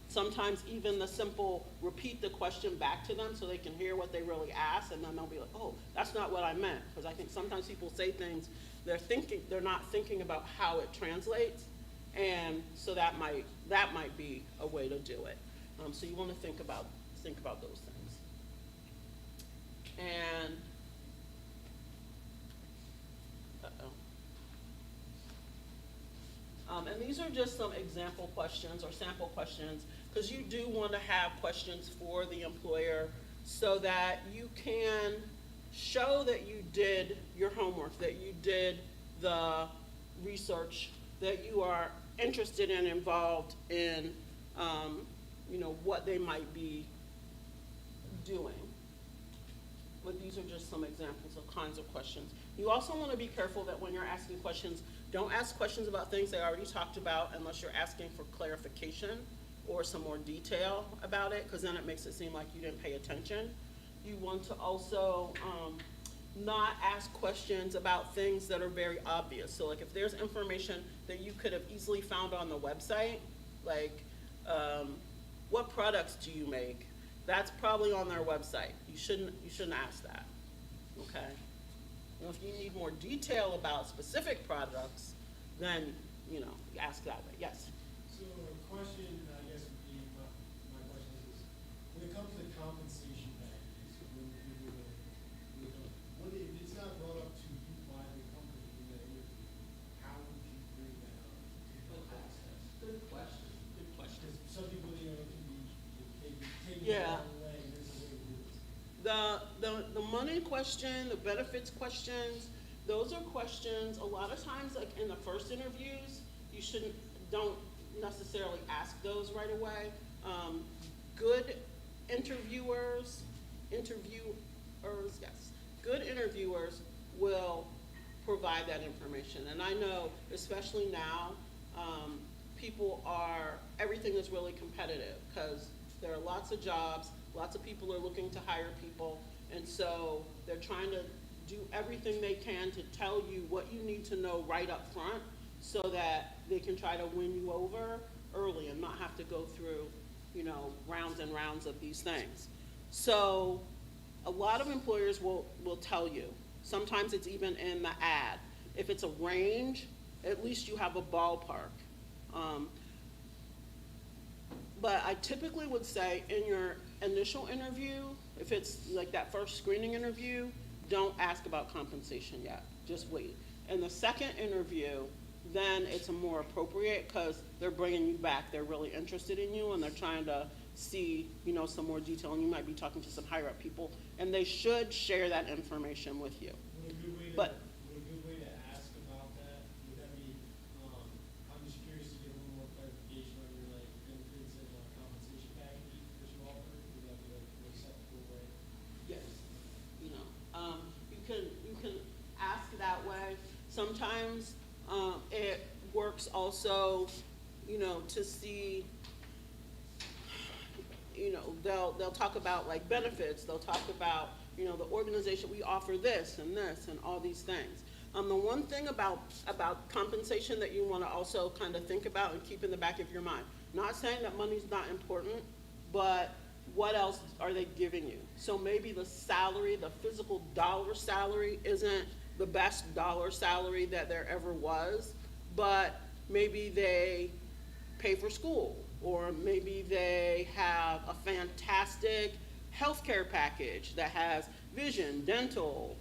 Sometimes even the simple repeat the question back to them so they can hear what they really asked, and then they'll be like, oh, that's not what I meant. Because I think sometimes people say things, they're not thinking about how it translates, and so that might be a way to do it. So you want to think about those things. And and these are just some example questions or sample questions, because you do want to have questions for the employer so that you can show that you did your homework, that you did the research, that you are interested and involved in, what they might be doing. But these are just some examples of kinds of questions. You also want to be careful that when you're asking questions, don't ask questions about things they already talked about unless you're asking for clarification or some more detail about it, because then it makes it seem like you didn't pay attention. You want to also not ask questions about things that are very obvious. So like if there's information that you could have easily found on the website, like what products do you make? That's probably on their website. You shouldn't ask that, okay? If you need more detail about specific products, then, you ask that way. Yes? So a question, I guess, would be, my question is, when it comes to compensation packages, if it's not brought up to you by the company in that interview, how would you bring that up in the process? Good question. Because some people, it can be, they take it Yeah. the wrong way, and there's a way to do it. The money question, the benefits questions, those are questions, a lot of times, like in the first interviews, don't necessarily ask those right away. Good interviewers, good interviewers will provide that information. And I know, especially now, everything is really competitive because there are lots of jobs, lots of people are looking to hire people, and so they're trying to do everything they can to tell you what you need to know right up front so that they can try to win you over early and not have to go through, rounds and rounds of these things. So a lot of employers will tell you. Sometimes it's even in the ad. If it's a range, at least you have a ballpark. But I typically would say in your initial interview, if it's like that first screening interview, don't ask about compensation yet, just wait. In the second interview, then it's more appropriate because they're bringing you back, they're really interested in you and they're trying to see, some more detail, and you might be talking to some higher up people, and they should share that information with you. Would a good way to, But- would a good way to ask about that, would that be, I'm just curious to get a little more clarification on your benefits and compensation package that you offer, would that be like an acceptable way? Yes, you can ask that way. Sometimes it works also, to see, they'll talk about like benefits. They'll talk about, the organization, we offer this and all these things. The one thing about compensation that you want to also kind of think about and keep in the back of your mind, not saying that money's not important, but what else are they giving you? So maybe the salary, the physical dollar salary isn't the best dollar salary that there ever was, but maybe they pay for school, or maybe they have a fantastic healthcare package that has vision, dental,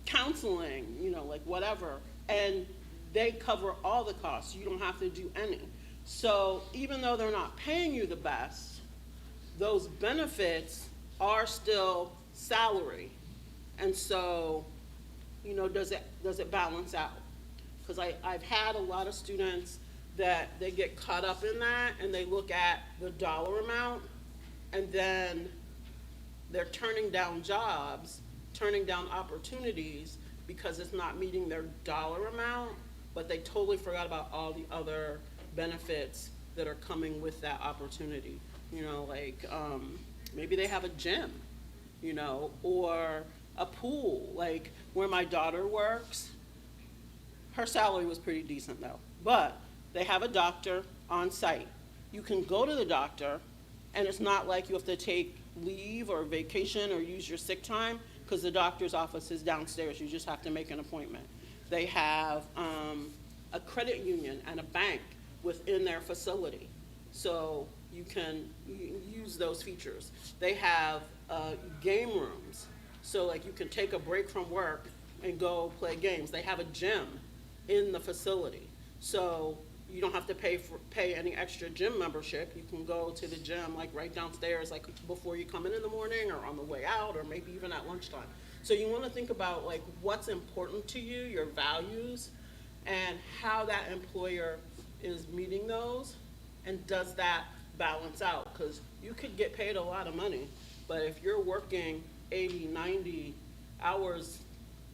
counseling, like whatever, and they cover all the costs. You don't have to do any. So even though they're not paying you the best, those benefits are still salary. And so, does it balance out? Because I've had a lot of students that they get caught up in that and they look at the dollar amount and then they're turning down jobs, turning down opportunities because it's not meeting their dollar amount, but they totally forgot about all the other benefits that are coming with that opportunity. You know, like, maybe they have a gym, you know, or a pool, like where my daughter works. Her salary was pretty decent though, but they have a doctor on site. You can go to the doctor, and it's not like you have to take leave or vacation or use your sick time, because the doctor's office is downstairs. You just have to make an appointment. They have a credit union and a bank within their facility, so you can use those features. They have game rooms, so like you can take a break from work and go play games. They have a gym in the facility, so you don't have to pay any extra gym membership. You can go to the gym like right downstairs, like before you come in the morning or on the way out, or maybe even at lunchtime. So you want to think about like what's important to you, your values, and how that employer is meeting those, and does that balance out? Because you could get paid a lot of money, but if you're working 80, 90 hours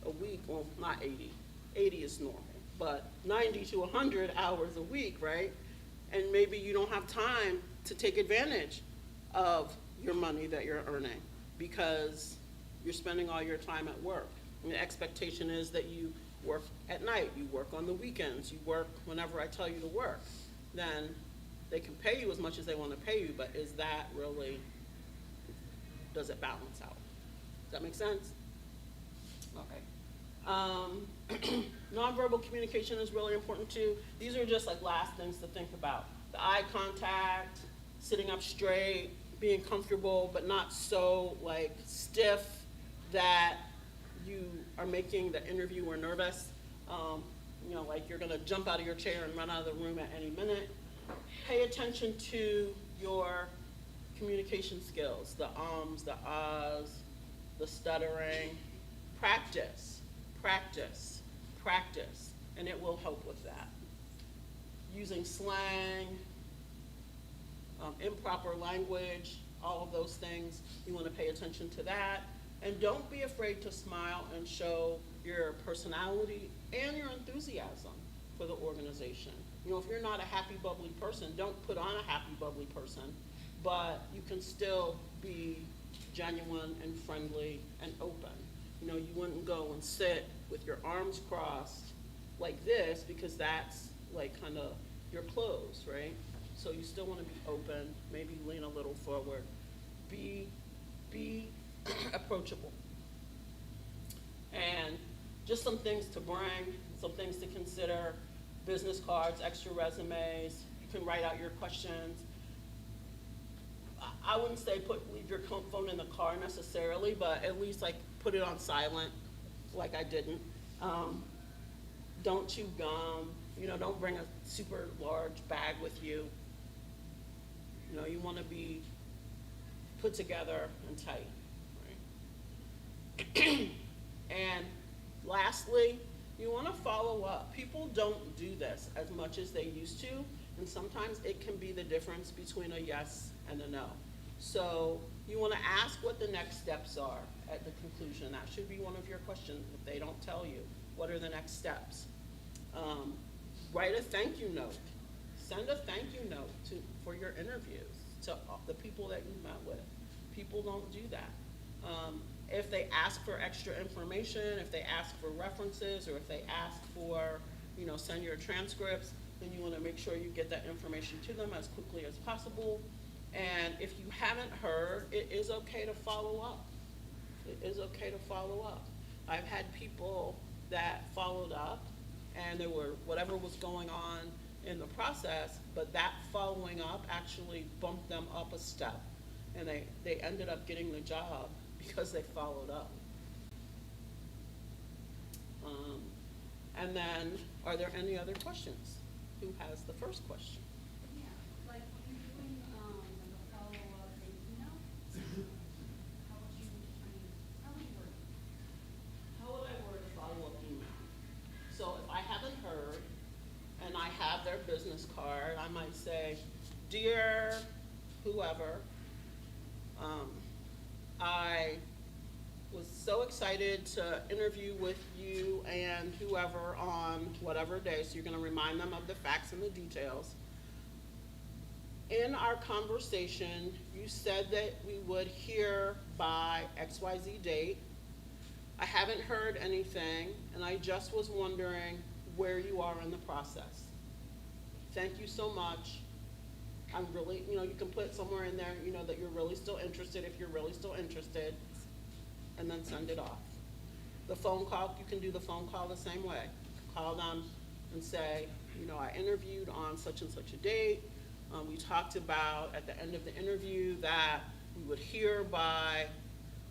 a week, well, not 80, 80 is normal, but 90 to 100 hours a week, right? And maybe you don't have time to take advantage of your money that you're earning because you're spending all your time at work. And the expectation is that you work at night, you work on the weekends, you work whenever I tell you to work. Then they can pay you as much as they want to pay you, but is that really, does it balance out? Does that make sense? Okay. Nonverbal communication is really important too. These are just like last things to think about. The eye contact, sitting up straight, being comfortable but not so like stiff that you are making the interviewer nervous. You know, like you're gonna jump out of your chair and run out of the room at any minute. Pay attention to your communication skills, the ums, the ahs, the stuttering. Practice, practice, practice, and it will help with that. Using slang, improper language, all of those things, you want to pay attention to that. And don't be afraid to smile and show your personality and your enthusiasm for the organization. You know, if you're not a happy, bubbly person, don't put on a happy, bubbly person, but you can still be genuine and friendly and open. You know, you wouldn't go and sit with your arms crossed like this, because that's like kind of your clothes, right? So you still want to be open, maybe lean a little forward. Be approachable. And just some things to bring, some things to consider: business cards, extra resumes. You can write out your questions. I wouldn't say leave your phone in the car necessarily, but at least like put it on silent, like I didn't. Don't chew gum. You know, don't bring a super large bag with you. You know, you want to be put together and tight, right? And lastly, you want to follow up. People don't do this as much as they used to, and sometimes it can be the difference between a yes and a no. So you want to ask what the next steps are at the conclusion. That should be one of your questions. If they don't tell you, what are the next steps? Write a thank you note. Send a thank you note for your interviews to the people that you met with. People don't do that. If they ask for extra information, if they ask for references, or if they ask for, you know, send your transcripts, then you want to make sure you get that information to them as quickly as possible. And if you haven't heard, it is okay to follow up. It is okay to follow up. I've had people that followed up, and there were whatever was going on in the process, but that following up actually bumped them up a step, and they ended up getting the job because they followed up. And then, are there any other questions? Who has the first question? Yeah, like when you're doing, like a follow-up and email, how would you, how would you word it? How would I word a follow-up email? So if I haven't heard and I have their business card, I might say, "Dear whoever, I was so excited to interview with you and whoever on whatever day, so you're gonna remind them of the facts and the details. In our conversation, you said that we would hear by XYZ date. I haven't heard anything, and I just was wondering where you are in the process. Thank you so much. I'm really, you can put somewhere in there, that you're really still interested, if you're really still interested, and then send it off. The phone call, you can do the phone call the same way. Call them and say, I interviewed on such and such a date. We talked about at the end of the interview that we would hear by,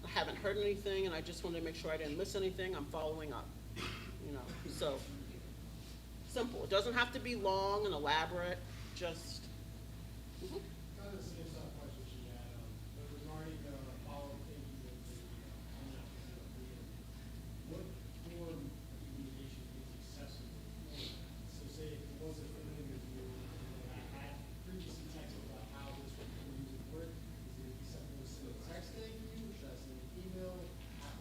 I haven't heard anything, and I just wanted to make sure I didn't miss anything. I'm following up. So simple. It doesn't have to be long and elaborate. Just. Mhm. Kind of the same sort of question she had, but regarding the follow-up things that coming out with the interview, what form of communication is accessible for that? So say if it was a phone interview, and I had previously texted about how this interview would work, is it acceptable to send a text to you, or should I send an email?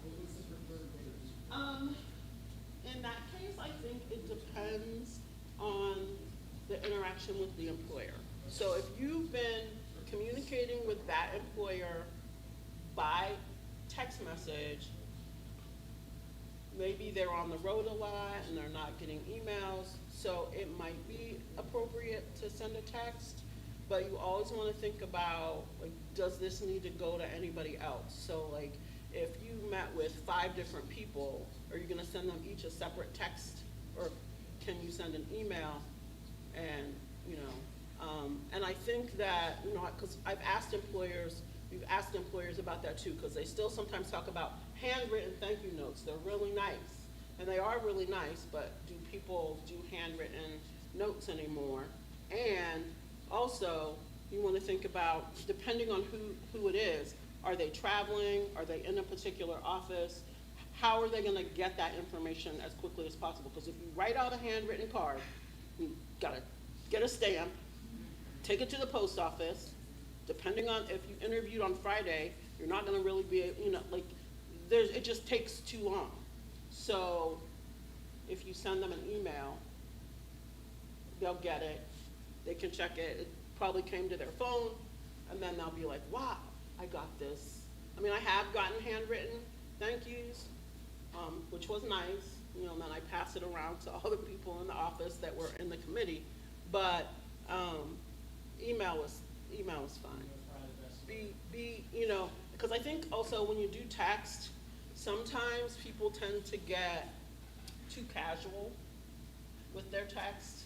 What's the preferred way to do it? In that case, I think it depends on the interaction with the employer. So if you've been communicating with that employer by text message, maybe they're on the road a lot and they're not getting emails, so it might be appropriate to send a text, but you always want to think about, does this need to go to anybody else? So if you met with 5 different people, are you gonna send them each a separate text, or can you send an email? And, and I think that, because we've asked employers about that too, because they still sometimes talk about handwritten thank you notes. They're really nice, and they are really nice, but do people do handwritten notes anymore? And also, you want to think about, depending on who it is, are they traveling? Are they in a particular office? How are they going to get that information as quickly as possible? Because if you write out a handwritten card, you got to get a stamp, take it to the post office. Depending on if you interviewed on Friday, you're not going to really be, it just takes too long. So if you send them an email, they'll get it. They can check it. It probably came to their phone, and then they'll be like, wow, I got this. I mean, I have gotten handwritten thank yous, which was nice, and then I pass it around to all the people in the office that were in the committee. But email was fine. That's probably the best way. Because I think also when you do text, sometimes people tend to get too casual with their text,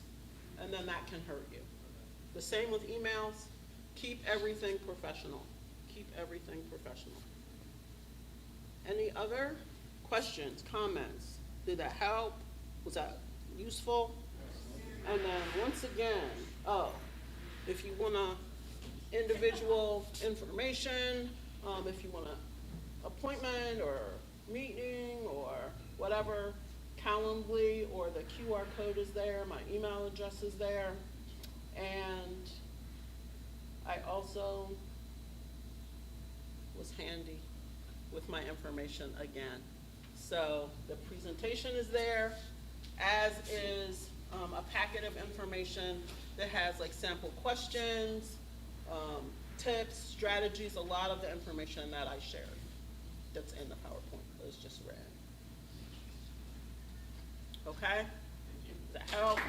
and then that can hurt you. The same with emails. Keep everything professional. Keep everything professional. Any other questions, comments? Did that help? Was that useful? And then once again, if you want individual information, if you want an appointment or meeting or whatever, Calendly or the QR code is there, my email address is there, and I also was handy with my information again. So the presentation is there, as is a packet of information that has sample questions, tips, strategies, a lot of the information that I shared that's in the PowerPoint that is just read. Okay? Does that help?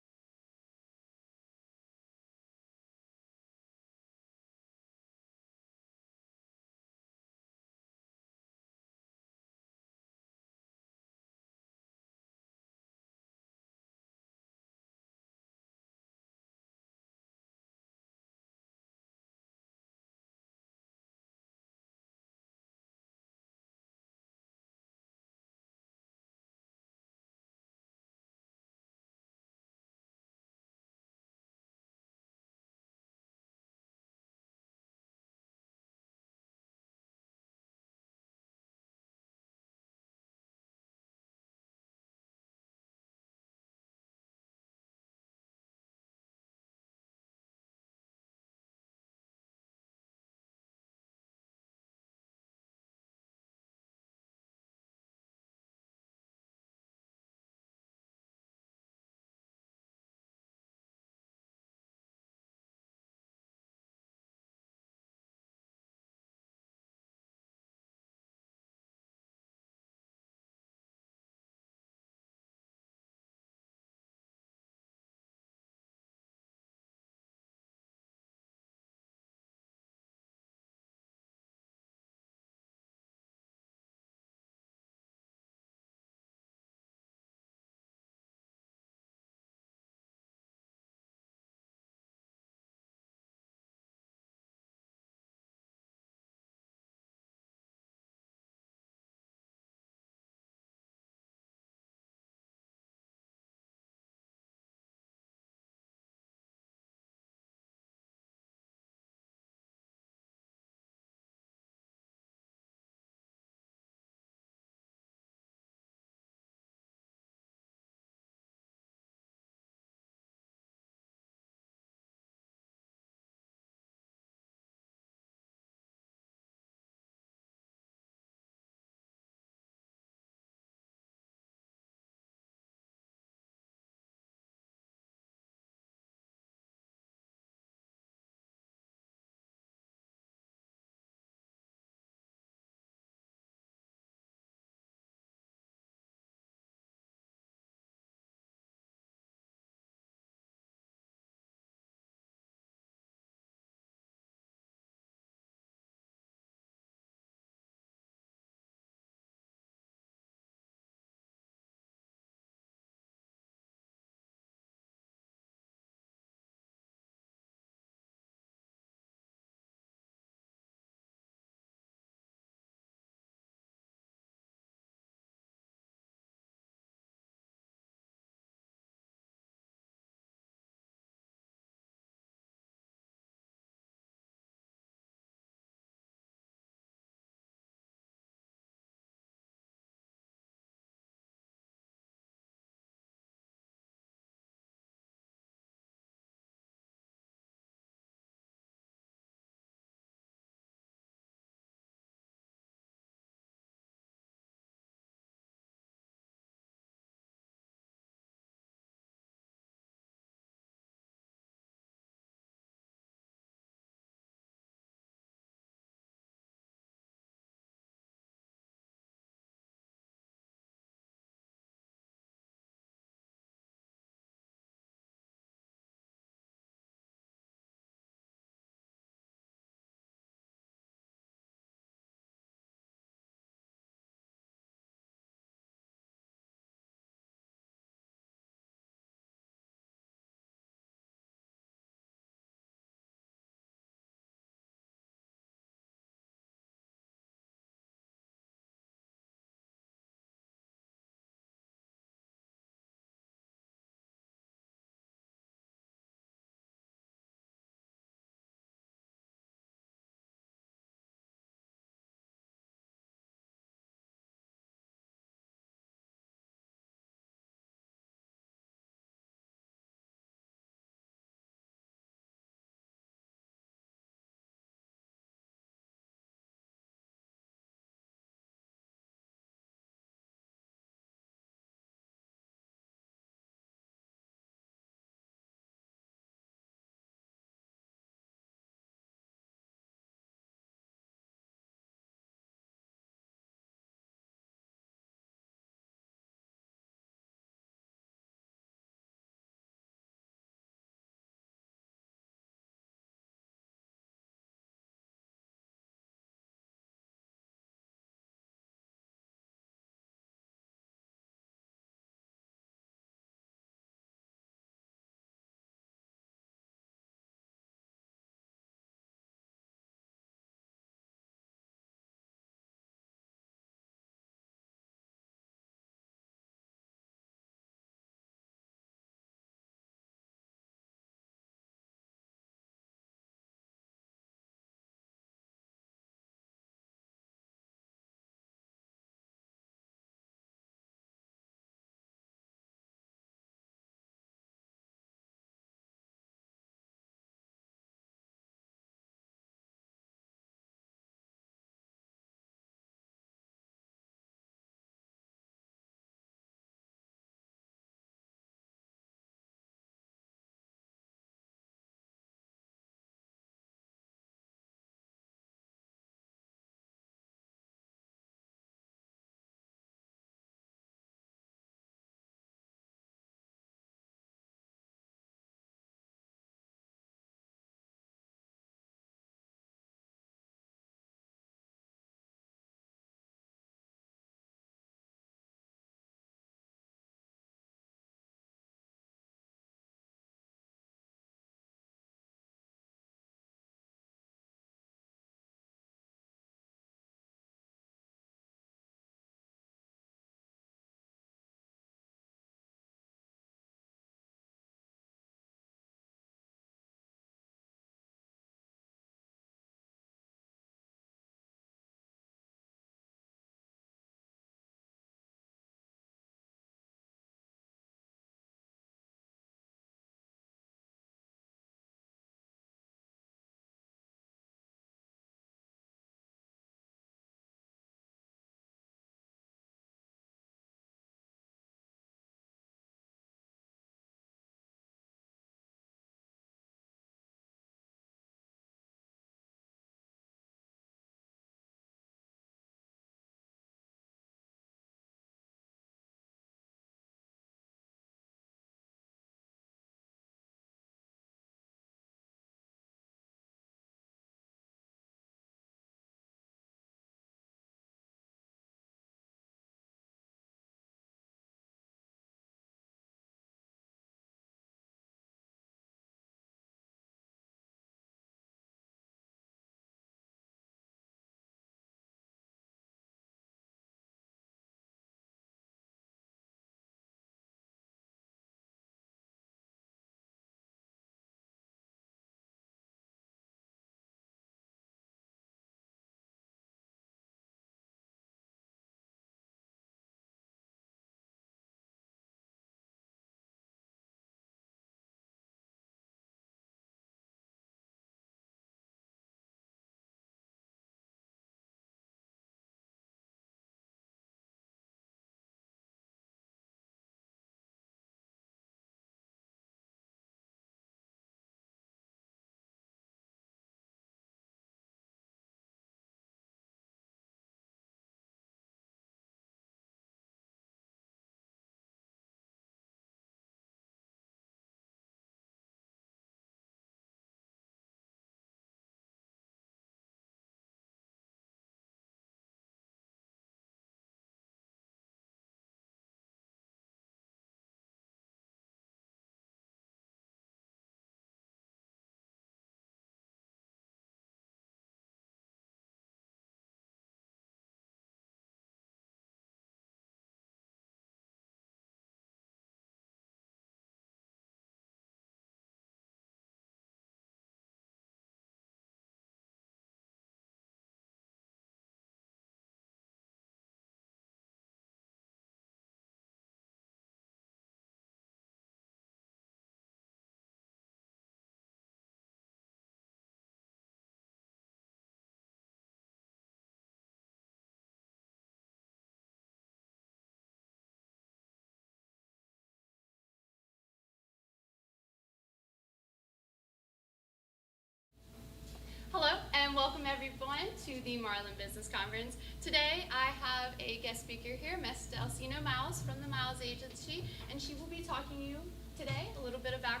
welcome everyone to the Marlin Business Conference. Today I have a guest speaker here, Ms. Delceno from the Miles Agency, and she will be talking to you today a little bit about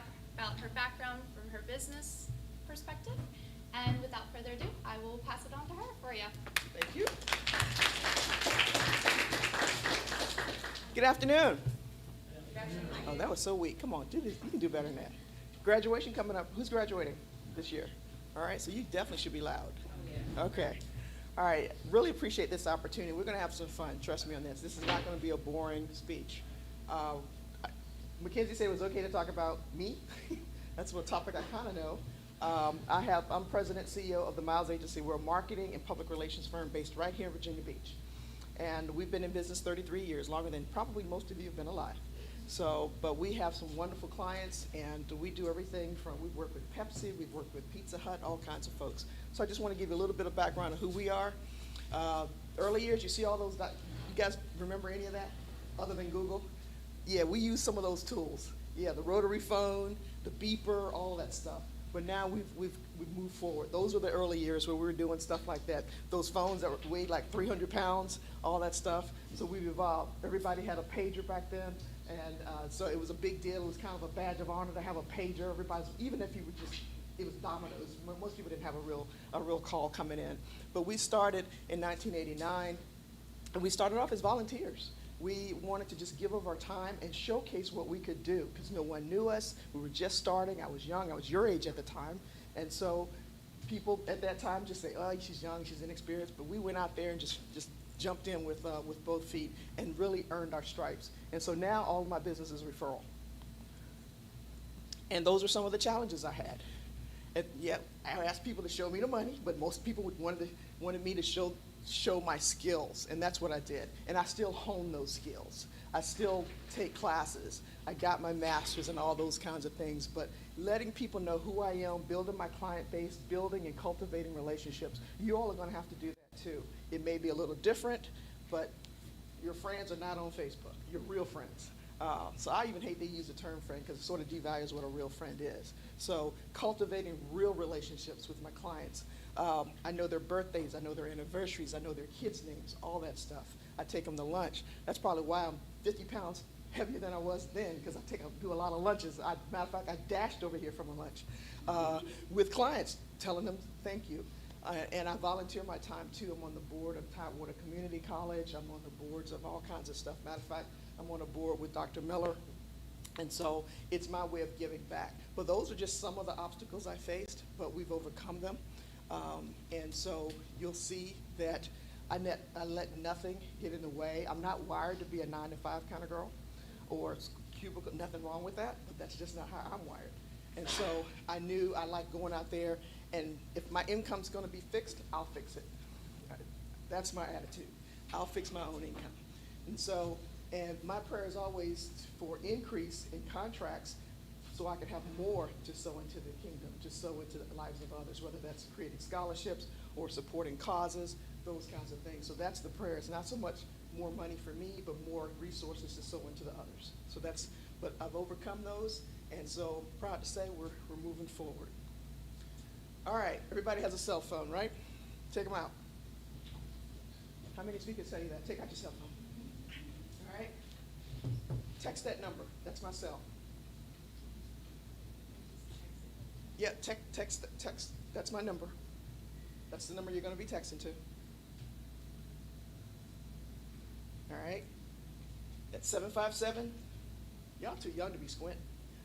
her background from her business perspective. And without further ado, I will pass it on to her for you. Thank you. Good afternoon. Oh, that was so weak. Come on, do this. You can do better than that. Graduation coming up. Who's graduating this year? All right, so you definitely should be loud. Okay. All right, really appreciate this opportunity. We're going to have some fun. Trust me on this. This is not going to be a boring speech. Mackenzie said it was okay to talk about me. That's what topic I kind of know. I'm president, CEO of the Miles Agency. We're a marketing and public relations firm based right here in Virginia Beach. And we've been in business 33 years, longer than probably most of you have been alive. So, but we have some wonderful clients, and we do everything from, we work with Pepsi, we've worked with Pizza Hut, all kinds of folks. So I just want to give you a little bit of background of who we are. Early years, you see all those, you guys remember any of that other than Google? Yeah, we use some of those tools. Yeah, the rotary phone, the beeper, all that stuff. But now we've moved forward. Those were the early years where we were doing stuff like that. Those phones that weighed like 300 pounds, all that stuff. So we've evolved. Everybody had a pager back then. And so it was a big deal. It was kind of a badge of honor to have a pager. Everybody's, even if you were just, it was dominoes. Most people didn't have a real call coming in. But we started in 1989, and we started off as volunteers. We wanted to just give of our time and showcase what we could do because no one knew us. We were just starting. I was young. I was your age at the time. And so people at that time just say, oh, she's young, she's inexperienced. But we went out there and just jumped in with both feet and really earned our stripes. And so now all of my business is referral. And those are some of the challenges I had. And yeah, I asked people to show me the money, but most people wanted me to show my skills, and that's what I did. And I still hone those skills. I still take classes. I got my master's and all those kinds of things, but letting people know who I am, building my client base, building and cultivating relationships, you all are going to have to do that too. It may be a little different, but your friends are not on Facebook. You're real friends. So I even hate they use the term friend because it sort of devalues what a real friend is. So cultivating real relationships with my clients. I know their birthdays, I know their anniversaries, I know their kids' names, all that stuff. I take them to lunch. That's probably why I'm 50 pounds heavier than I was then because I do a lot of lunches. Matter of fact, I dashed over here from a lunch with clients, telling them thank you. And I volunteer my time too. I'm on the board of Tidewater Community College. I'm on the boards of all kinds of stuff. Matter of fact, I'm on a board with Dr. Miller. And so it's my way of giving back. But those are just some of the obstacles I faced, but we've overcome them. And so you'll see that I let nothing get in the way. I'm not wired to be a 9-to-5 kind of girl or cubicle, nothing wrong with that, but that's just not how I'm wired. And so I knew I liked going out there, and if my income's gonna be fixed, I'll fix it. That's my attitude. I'll fix my own income. And so, and my prayer is always for increase in contracts so I can have more to sow into the kingdom, to sow into the lives of others, whether that's creating scholarships or supporting causes, those kinds of things. So that's the prayer. It's not so much more money for me, but more resources to sow into the others. So that's, but I've overcome those, and so proud to say we're moving forward. All right, everybody has a cell phone, right? Take them out. How many of you can say that? Take out your cell phone. All right? Text that number. That's my cell. Yeah, text. That's my number. That's the number you're going to be texting to. All right? That's 757. Y'all too young to be squinting.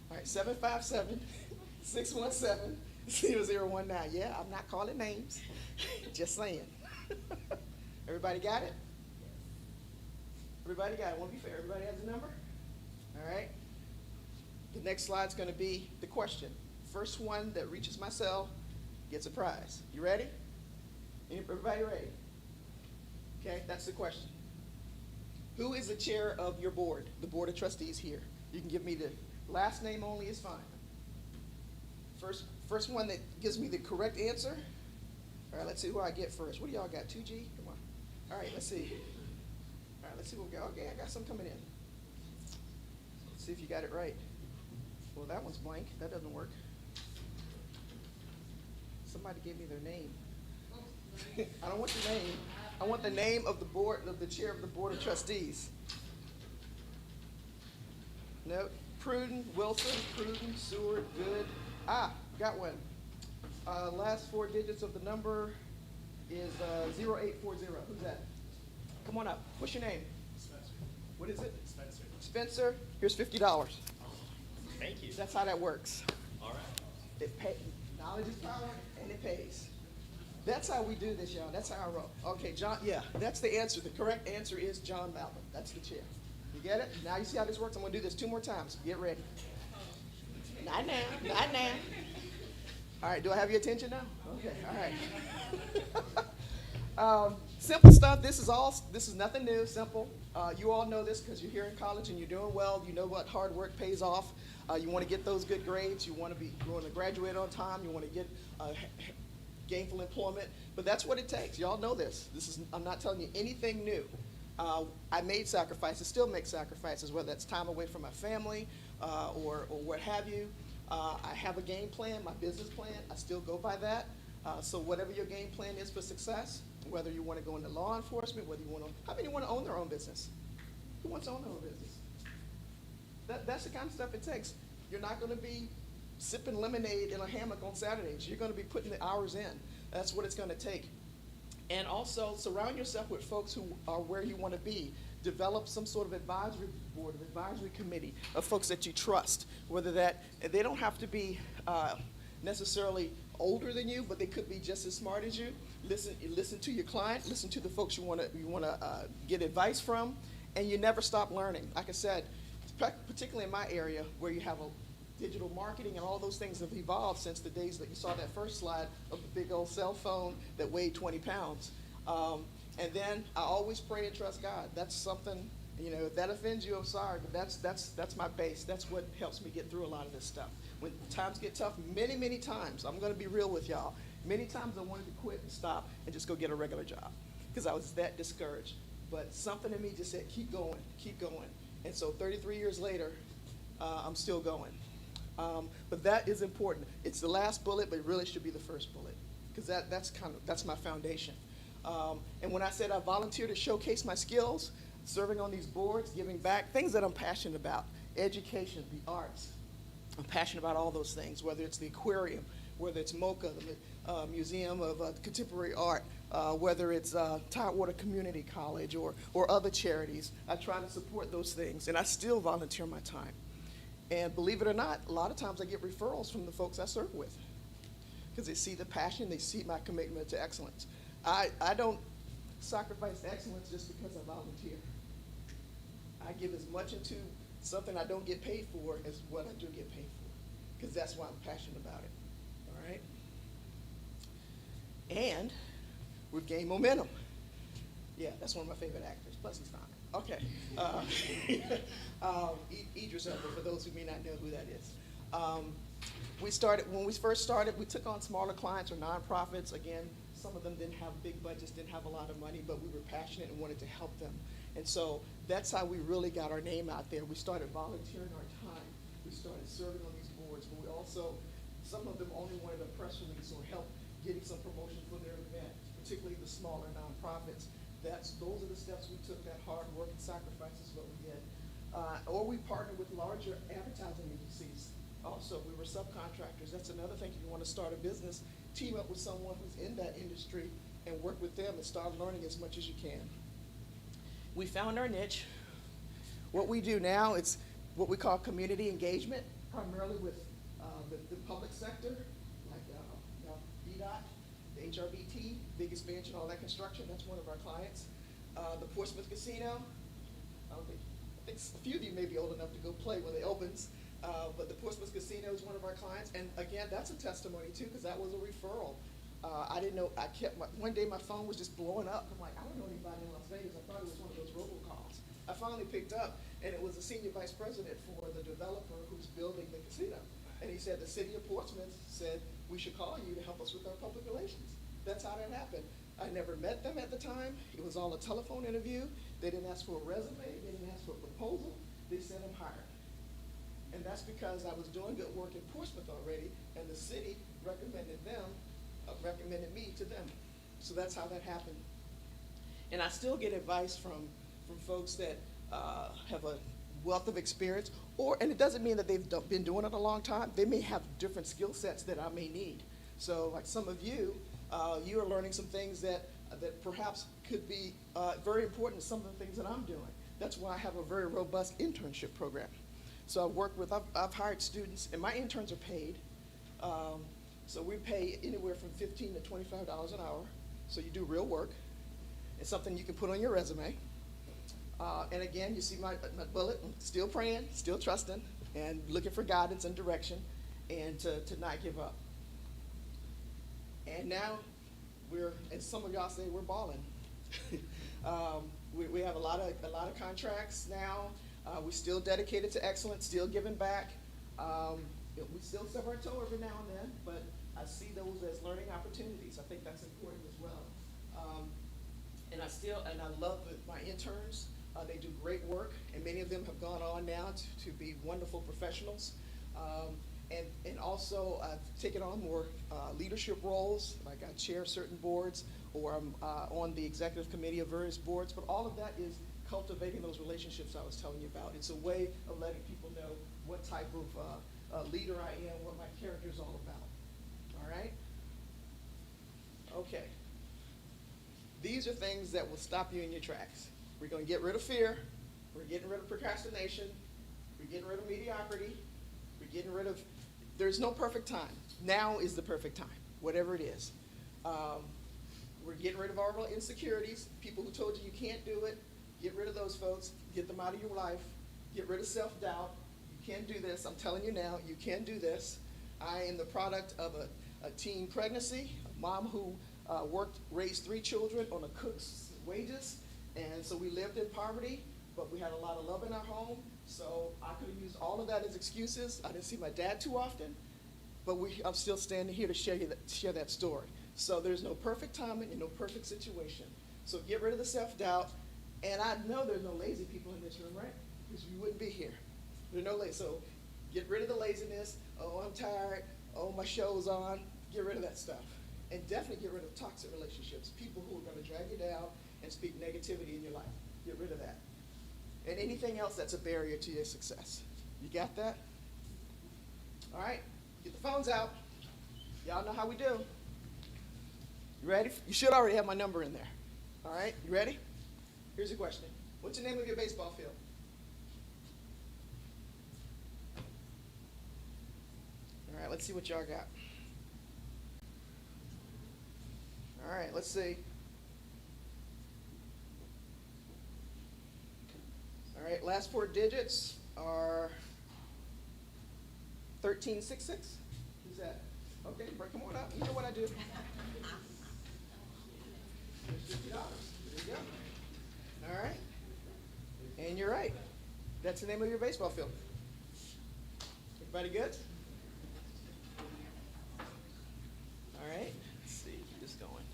All right, 757-617-0019. Yeah, I'm not calling names. Just saying. Everybody got it? Everybody got it. I want to be fair. Everybody has a number? All right. The next slide's going to be the question. First one that reaches my cell gets a prize. You ready? Everybody ready? Okay, that's the question. Who is the chair of your board, the board of trustees here? You can give me the last name only is fine. First one that gives me the correct answer. All right, let's see who I get first. What do y'all got? 2G? Come on. All right, let's see. All right, let's see what we got. Okay, I got some coming in. Let's see if you got it right. Well, that one's blank. That doesn't work. Somebody gave me their name. I don't want your name. I want the name of the board, of the chair of the board of trustees. No, Pruden, Wilson, Pruden, Seward, Good. Ah, got one. Last four digits of the number is 0840. Who's that? Come on up. What's your name? Spencer. What is it? Spencer. Spencer. Here's $50. Thank you. That's how that works. All right. It pay, knowledge is power, and it pays. That's how we do this, y'all. That's how I roll. Okay, John. Yeah, that's the answer. The correct answer is John Malvin. That's the chair. You get it? Now you see how this works. I'm gonna do this 2 more times. Get ready. Not now. Not now. All right. Do I have your attention now? Okay. All right. Simple stuff. This is nothing new. Simple. You all know this because you're here in college and you're doing well. You know what hard work pays off. You want to get those good grades. You want to graduate on time. You want to get gainful employment. But that's what it takes. Y'all know this. I'm not telling you anything new. I made sacrifices, still make sacrifices, whether that's time away from my family or what have you. I have a game plan, my business plan. I still go by that. So whatever your game plan is for success, whether you want to go into law enforcement, whether you want to, how many want to own their own business? Who wants to own their own business? That's the kind of stuff it takes. You're not going to be sipping lemonade in a hammock on Saturdays. You're going to be putting the hours in. That's what it's going to take. And also surround yourself with folks who are where you want to be. Develop some sort of advisory board, an advisory committee of folks that you trust. Whether they don't have to be necessarily older than you, but they could be just as smart as you. Listen to your client. Listen to the folks you want to get advice from, and you never stop learning. Like I said, particularly in my area where you have a digital marketing and all those things have evolved since the days that you saw that first slide of the big old cell phone that weighed 20 pounds. And then I always pray and trust God. That's something, if that offends you, I'm sorry, but that's my base. That's what helps me get through a lot of this stuff. When times get tough, many, many times, I'm going to be real with y'all, many times I wanted to quit and stop and just go get a regular job because I was that discouraged. But something in me just said, keep going, keep going. And so 33 years later, I'm still going. But that is important. It's the last bullet, but it really should be the first bullet because that's my foundation. And when I said I volunteer to showcase my skills, serving on these boards, giving back, things that I'm passionate about, education, the arts. I'm passionate about all those things, whether it's the aquarium, whether it's MoCA, the Museum of Contemporary Art, whether it's Tidewater Community College or other charities. I try to support those things, and I still volunteer my time. And believe it or not, a lot of times I get referrals from the folks I serve with because they see the passion, they see my commitment to excellence. I don't sacrifice excellence just because I volunteer. I give as much into something I don't get paid for as what I do get paid for because that's why I'm passionate about it, all right? And we've gained momentum. Yeah, that's one of my favorite actors, plus he's fine. Okay. Idris Elba, for those who may not know who that is. When we first started, we took on smaller clients or nonprofits. Again, some of them didn't have big budgets, didn't have a lot of money, but we were passionate and wanted to help them. And so that's how we really got our name out there. We started volunteering our time. We started serving on these boards, but we also, some of them only wanted a press release or help getting some promotion for their event, particularly the smaller nonprofits. Those are the steps we took, that hard work and sacrifice is what we did. Or we partnered with larger advertising agencies. Also, we were subcontractors. That's another thing. If you want to start a business, team up with someone who's in that industry and work with them and start learning as much as you can. We found our niche. What we do now, it's what we call community engagement, primarily with the public sector, like VDOT, the HRBT, big expansion, all that construction. That's one of our clients. The Portsmouth Casino. I think a few of you may be old enough to go play when it opens. But the Portsmouth Casino is one of our clients. And again, that's a testimony too, because that was a referral. I didn't know, one day my phone was just blowing up. I'm like, I don't know anybody in Las Vegas. I thought it was one of those robocalls. I finally picked up, and it was the senior vice president for the developer who's building the casino. And he said, the city of Portsmouth said, we should call you to help us with our public relations. That's how that happened. I never met them at the time. It was all a telephone interview. They didn't ask for a resume. They didn't ask for a proposal. They said, I'm hired. And that's because I was doing good work in Portsmouth already, and the city recommended me to them. So that's how that happened. And I still get advice from folks that have a wealth of experience, and it doesn't mean that they've been doing it a long time. They may have different skill sets that I may need. So like some of you, you are learning some things that perhaps could be very important to some of the things that I'm doing. That's why I have a very robust internship program. So I've hired students, and my interns are paid. So we pay anywhere from $15 to $25 an hour. So you do real work. It's something you can put on your resume. And again, you see my bullet, I'm still praying, still trusting, and looking for guidance and direction, and to not give up. And now as some of y'all say, we're balling. We have a lot of contracts now. We're still dedicated to excellence, still giving back. We still stub our toe every now and then, but I see those as learning opportunities. I think that's important as well. And I love my interns. They do great work, and many of them have gone on now to be wonderful professionals. And also I've taken on more leadership roles, like I chair certain boards, or I'm on the executive committee of various boards, but all of that is cultivating those relationships I was telling you about. It's a way of letting people know what type of leader I am, what my character is all about. All right? Okay. These are things that will stop you in your tracks. We're going to get rid of fear. We're getting rid of procrastination. We're getting rid of mediocrity. We're getting rid of, there's no perfect time. Now is the perfect time, whatever it is. We're getting rid of all our insecurities. People who told you you can't do it, get rid of those folks. Get them out of your life. Get rid of self-doubt. You can do this. I'm telling you now, you can do this. I am the product of a teen pregnancy, a mom who raised 3 children on a cook's wages. And so we lived in poverty, but we had a lot of love in our home. So I could have used all of that as excuses. I didn't see my dad too often, but I'm still standing here to share that story. So there's no perfect timing and no perfect situation. So get rid of the self-doubt. And I know there's no lazy people in this room, right? Because you wouldn't be here. There's no lazy. So get rid of the laziness. Oh, I'm tired. Oh, my show's on. Get rid of that stuff. And definitely get rid of toxic relationships, people who are going to drag you down and speak negativity in your life. Get rid of that. And anything else that's a barrier to your success. You got that? All right, get the phones out. Y'all know how we do. You ready? You should already have my number in there. All right, you ready? Here's your question. What's the name of your baseball field? All right, let's see what y'all got. All right, let's see. All right, last 4 digits are 1366. Who's that? Okay, come on up. You know what I do. There's $50. There you go. All right. And you're right. That's the name of your baseball field. Everybody good? All right. Let's see. Keep this going.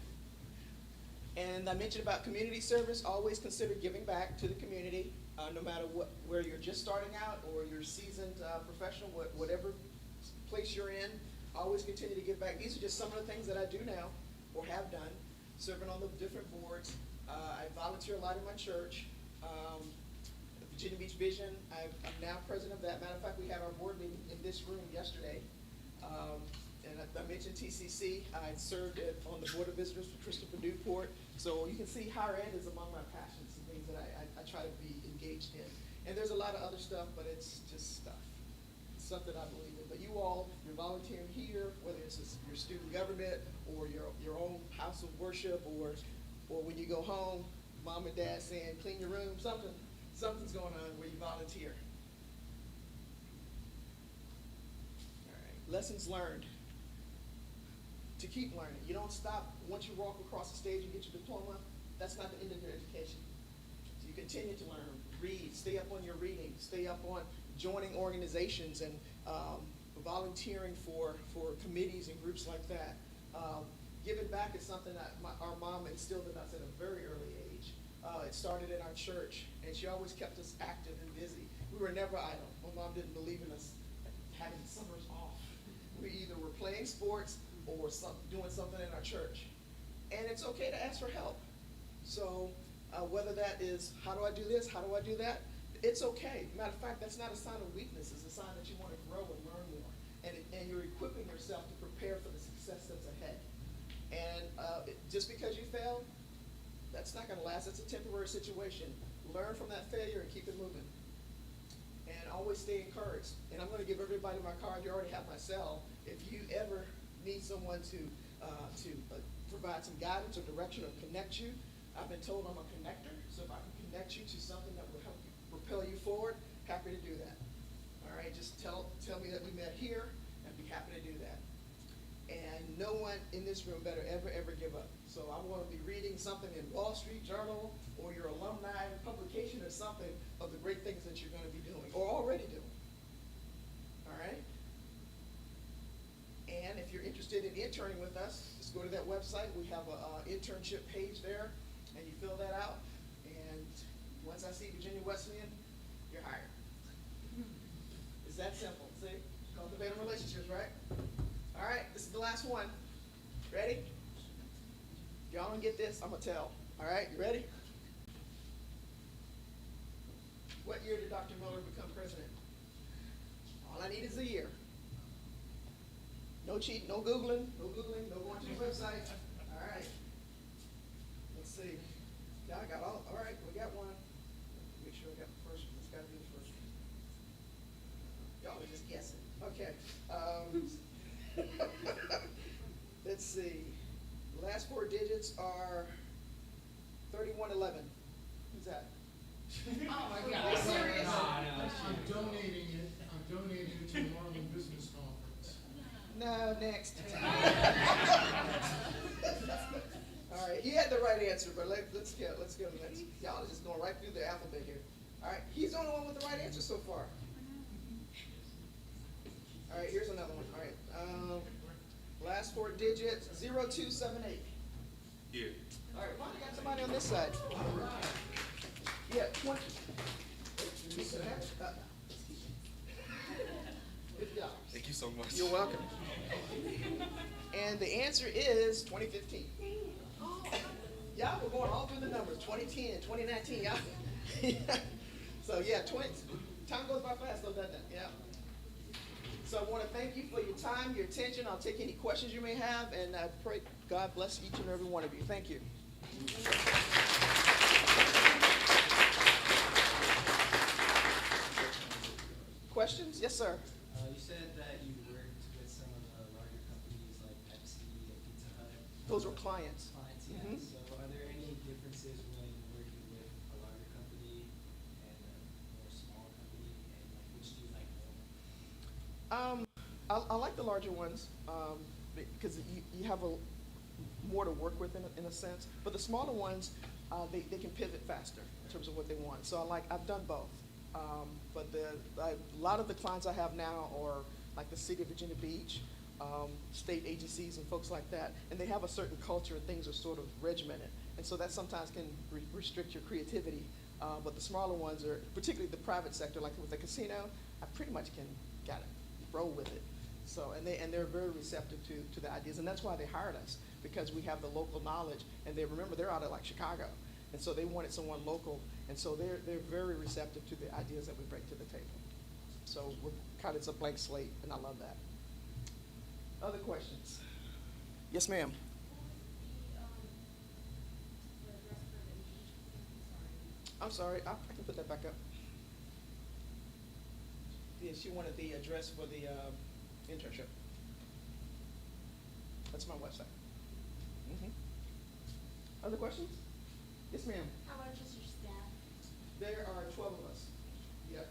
And I mentioned about community service. Always consider giving back to the community, no matter where you're just starting out or you're seasoned professional, whatever place you're in. Always continue to give back. These are just some of the things that I do now or have done, serving on the different boards. I volunteer a lot in my church. Virginia Beach Vision, I'm now president of that. Matter of fact, we had our board meeting in this room yesterday. And I mentioned TCC. I served on the Board of Visitors for Christopher Newport. So you can see higher ed is among my passions and things that I try to be engaged in. And there's a lot of other stuff, but it's just stuff. It's stuff that I believe in. But you all, you're volunteering here, whether it's your student government or your own house of worship, or when you go home, mom and dad saying, clean your room, something's going on where you volunteer. All right, lessons learned. To keep learning. You don't stop once you walk across the stage and get your diploma. That's not the end of your education. So you continue to learn, read, stay up on your reading, stay up on joining organizations and volunteering for committees and groups like that. Giving back is something that our mom instilled in us at a very early age. It started in our church, and she always kept us active and busy. We were never idle. My mom didn't believe in us having summers off. We either were playing sports or doing something in our church. And it's okay to ask for help. So whether that is, how do I do this, how do I do that, it's okay. Matter of fact, that's not a sign of weakness. It's a sign that you want to grow and learn more. And you're equipping yourself to prepare for the success that's ahead. And just because you failed, that's not going to last. It's a temporary situation. Learn from that failure and keep it moving. And always stay encouraged. And I'm going to give everybody my card. You already have my cell. If you ever need someone to provide some guidance or direction or connect you, I've been told I'm a connector. So if I can connect you to something that will help you propel you forward, happy to do that. All right, just tell me that we met here, and be happy to do that. And no one in this room better ever give up. So I want to be reading something in Wall Street Journal or your alumni publication or something of the great things that you're going to be doing or already doing. All right? And if you're interested in interning with us, just go to that website. We have an internship page there, and you fill that out. And once I see Virginia Wesleyan, you're hired. It's that simple. See? Cultivating relationships, right? All right, this is the last one. Ready? If y'all don't get this, I'm going to tell. All right, you ready? What year did Dr. Miller become president? All I need is a year. No cheating, no Googling, no going to the website. All right. Let's see. Yeah, I got all right, we got one. Make sure I got the first one. It's got to be the first one. Y'all are just guessing. Okay. Let's see. The last four digits are 3111. Who's that? Oh my Are you serious? I'm donating it to the Marlin Business Conference. No, next. All right, he had the right answer, but let's go next. Y'all are just going right through the alphabet here. All right, he's the only one with the right answer so far. All right, here's another one. All right, last four digits, 0278. Here. All right, finally got somebody on this side. Yeah, 20. Good job. Thank you so much. You're welcome. And the answer is 2015. Y'all were going all through the numbers, 2010, 2019, y'all. So yeah, time goes by fast though, doesn't it? Yeah. So I want to thank you for your time, your attention. I'll take any questions you may have, and I pray God bless each and every one of you. Thank you. Questions? Yes, sir. You said that you worked with some of the larger companies like Pepsi and Pizza Hut. Those were clients. Clients, yeah. Mhm. So are there any differences when working with a larger company and a more small company, and like which do you like more? I like the larger ones because you have more to work with in a sense. But the smaller ones, they can pivot faster in terms of what they want. So I've done both. But a lot of the clients I have now are like the City of Virginia Beach, state agencies and folks like that. And they have a certain culture and things are sort of regimented. And so that sometimes can restrict your creativity. But the smaller ones are, particularly the private sector, like with the casino, I pretty much can got it, roll with it. So, and they're very receptive to the ideas. And that's why they hired us, because we have the local knowledge. And they're out of like Chicago. And so they wanted someone local, and so they're very receptive to the ideas that we bring to the table. So it's a blank slate, and I love that. Other questions? Yes, ma'am. I'm sorry, I can put that back up. Yeah, she wanted the address for the internship. That's my website. Other questions? Yes, ma'am. How large is your staff? There are 12 of us. Yep.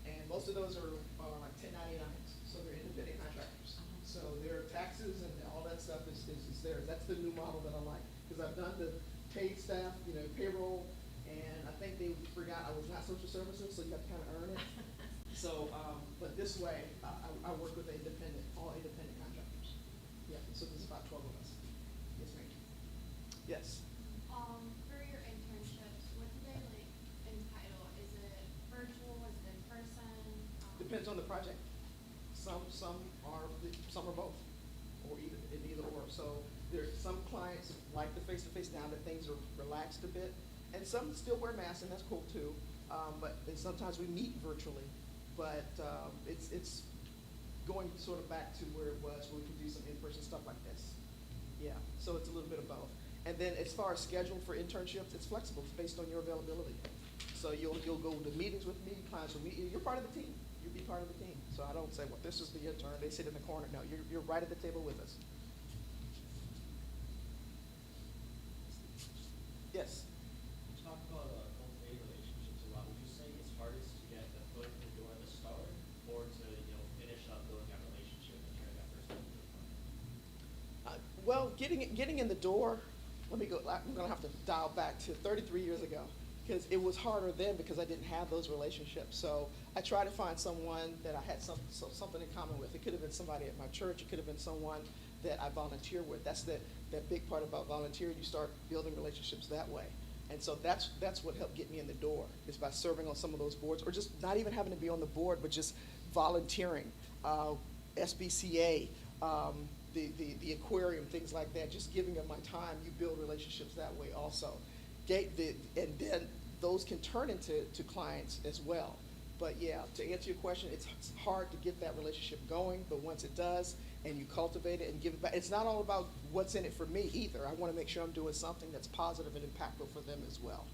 And most of those are like 1099s, so they're independent contractors. So their taxes and all that stuff is theirs. That's the new model that I like, because I've done the paid staff, payroll, and I think they forgot I was not social services, so you have to kind of earn it. So, but this way, I work with all independent contractors. Yeah, so there's about 12 of us. Yes, ma'am. Yes. For your internships, what do they like entitle? Is it virtual? Is it in person? Depends on the project. Some are both, or either or. So There, some clients like the face-to-face now that things are relaxed a bit, and some still wear masks, and that's cool too. And sometimes we meet virtually, but it's going sort of back to where it was, where we can do some in-person stuff like this. Yeah, so it's a little bit of both. And then as far as schedule for internships, it's flexible. It's based on your availability. So you'll go to meetings with me, clients will meet you. You're part of the team. You'll be part of the team. So I don't say, well, this is the intern. They sit in the corner. No, you're right at the table with us. Yes. You talk about cultivating relationships a lot. Would you say it's hardest to get the foot in the door at the start, or to finish up building that relationship and carry that person into the front? Well, getting in the door, let me go, I'm gonna have to dial back to 33 years ago, because it was harder then because I didn't have those relationships. So I tried to find someone that I had something in common with. It could have been somebody at my church, it could have been someone that I volunteer with. That's that big part about volunteering, you start building relationships that way. And so that's what helped get me in the door, is by serving on some of those boards, or just not even having to be on the board, but just volunteering, SBCA, the aquarium, things like that, just giving them my time. You build relationships that way also. And then those can turn into clients as well. But yeah, to answer your question, it's hard to get that relationship going, but once it does, and you cultivate it and give it back, it's not all about what's in it for me either. I want to make sure I'm doing something that's positive and impactful for them as well,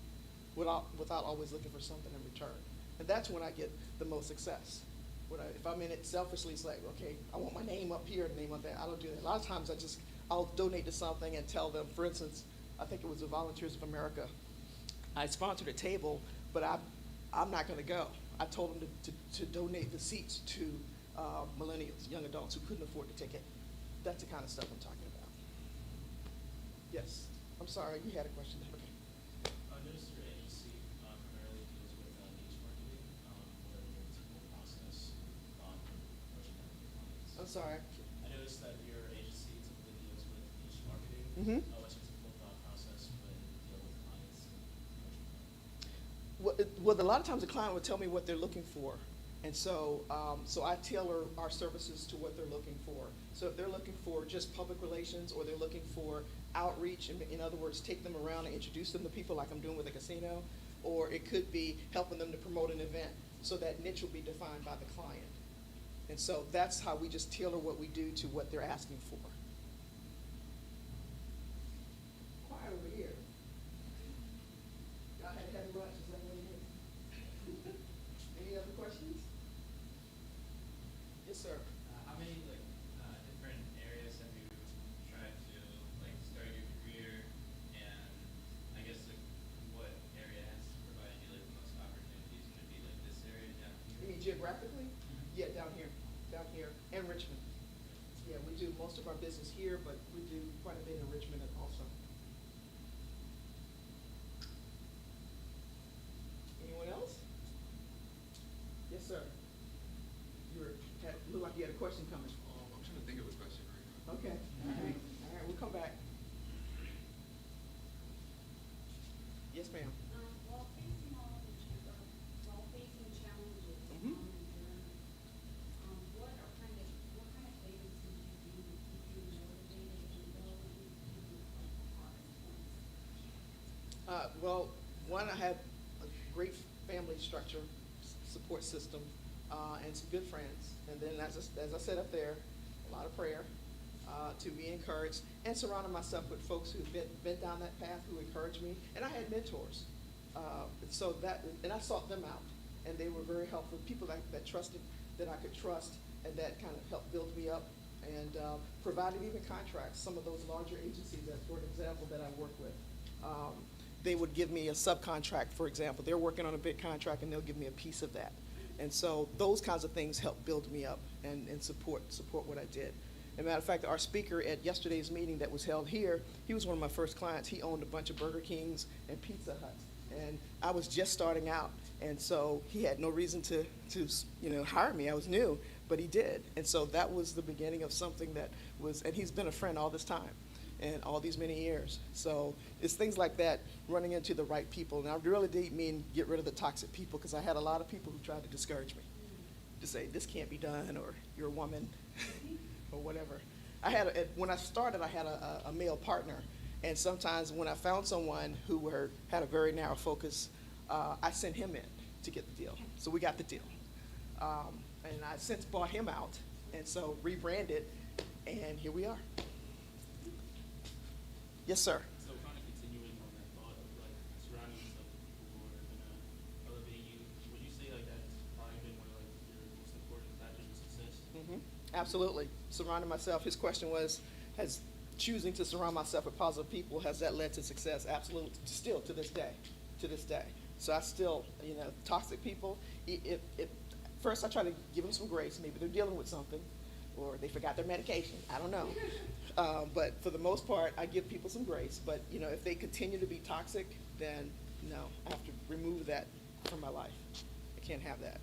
without always looking for something in return. And that's when I get the most success. If I'm in it selfishly, it's like, okay, I want my name up here and name up there. I don't do that. A lot of times I'll donate to something and tell them, for instance, I think it was the Volunteers of America. I sponsored a table, but I'm not going to go. I told them to donate the seats to millennials, young adults who couldn't afford the ticket. That's the kind of stuff I'm talking about. Yes. I'm sorry, you had a question there. Okay. I noticed your agency primarily deals with niche marketing, where it's a full process approaching that with clients. I'm sorry. I noticed that your agency typically deals with niche marketing, Mm-hmm. which is a full thought process when you deal with clients and approaching them. Well, a lot of times the client will tell me what they're looking for. And so I tailor our services to what they're looking for. So if they're looking for just public relations, or they're looking for outreach, in other words, take them around and introduce them to people like I'm doing with the casino, or it could be helping them to promote an event. So that niche will be defined by the client. And so that's how we just tailor what we do to what they're asking for. Quiet over here. Y'all had heavy lunch, is that what it is? Any other questions? Yes, sir. How many different areas have you tried to start your career, and I guess what area has provided you the most opportunities? Would it be this area down You here? mean geographically? Yeah, down here, and Richmond. Yeah, we do most of our business here, but we do quite a bit in Richmond also. Anyone else? Yes, sir. Looked like you had a question coming. I'm trying to think of a question right now. Okay, all right, we'll come back. Yes, ma'am. While facing challenges, Mhm. what kind of things did you do to keep you motivated and go into the hardest points? Well, one, I had a great family structure, support system, and some good friends. And then, as I said up there, a lot of prayer to be encouraged, and surrounding myself with folks who've been down that path, who encouraged me. And I had mentors. And I sought them out, and they were very helpful. People that trusted, that I could trust, and that kind of helped build me up, and provided even contracts. Some of those larger agencies, that, for example, that I work with, they would give me a subcontract, for example. They're working on a big contract, and they'll give me a piece of that. And so those kinds of things helped build me up and support what I did. As a matter of fact, our speaker at yesterday's meeting that was held here, he was one of my first clients. He owned a bunch of Burger Kings and Pizza Huts. And I was just starting out. And so he had no reason to hire me. I was new, but he did. And so that was the beginning of something that was, and he's been a friend all this time and all these many years. So it's things like that, running into the right people. And I really did mean get rid of the toxic people, because I had a lot of people who tried to discourage me, to say this can't be done, or you're a woman, or whatever. When I started, I had a male partner, and sometimes when I found someone who had a very narrow focus, I sent him in to get the deal. So we got the deal. And I since bought him out, and so rebranded, and here we are. Yes, sir. So kind of continuing on that thought of like surrounding yourself with people who are gonna elevate you, would you say like that's probably been one of like your most important factors of success? Absolutely. Surrounding myself. His question was, has choosing to surround myself with positive people, has that led to success? Absolutely. Still to this day. To this day. So I still, toxic people, first I try to give them some grace. Maybe they're dealing with something, or they forgot their medication. I don't know. But for the most part, I give people some grace. But, if they continue to be toxic, then no, I have to remove that from my life. I can't have that.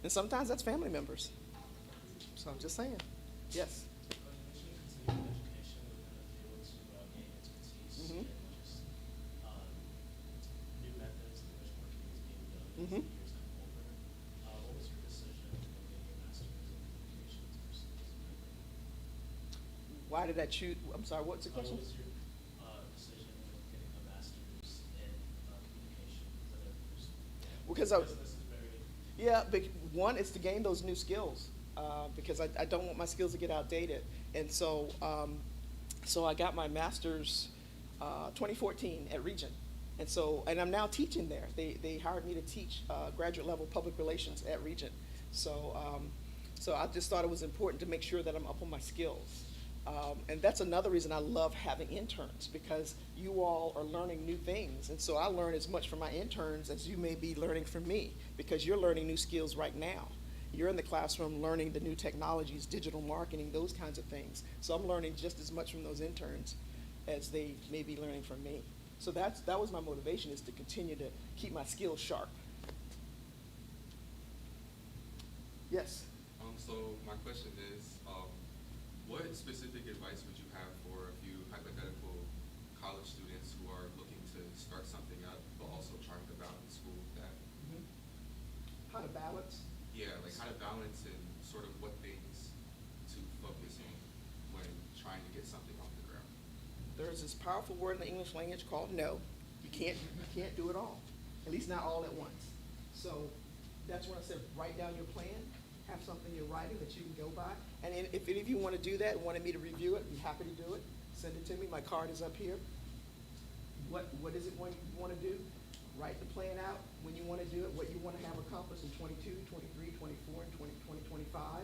And sometimes that's family members. So I'm just saying. Yes. You mentioned continuing education would kind of be able to gain expertise Mhm. and just new methods in which marketing is being done as Mhm. the years come over. What was your decision on getting your master's in communications versus marketing? Why did I choose? I'm sorry, what's the question? What was your decision on getting a master's in communications instead of just Because this is very yeah, one is to gain those new skills, because I don't want my skills to get outdated. And so, so I got my master's 2014 at Regent. And I'm now teaching there. They hired me to teach graduate level public relations at Regent. So, so I just thought it was important to make sure that I'm up on my skills. And that's another reason I love having interns, because you all are learning new things. And so I learn as much from my interns as you may be learning from me, because you're learning new skills right now. You're in the classroom learning the new technologies, digital marketing, those kinds of things. So I'm learning just as much from those interns as they may be learning from me. So that was my motivation, is to continue to keep my skills sharp. Yes? So my question is, what specific advice would you have for a few hypothetical college students who are looking to start something up, but also trying to balance school with that? How to balance? Yeah, like how to balance and sort of what things to focus on when trying to get something off the ground. There's this powerful word in the English language called no. You can't do it all, at least not all at once. So that's when I said, write down your plan, have something you're writing that you can go by. And if any of you want to do that and wanted me to review it, I'd be happy to do it. Send it to me. My card is up here. What is it you want to do? Write the plan out when you want to do it, what you want to have accomplished in 22, 23, 24, and 2025.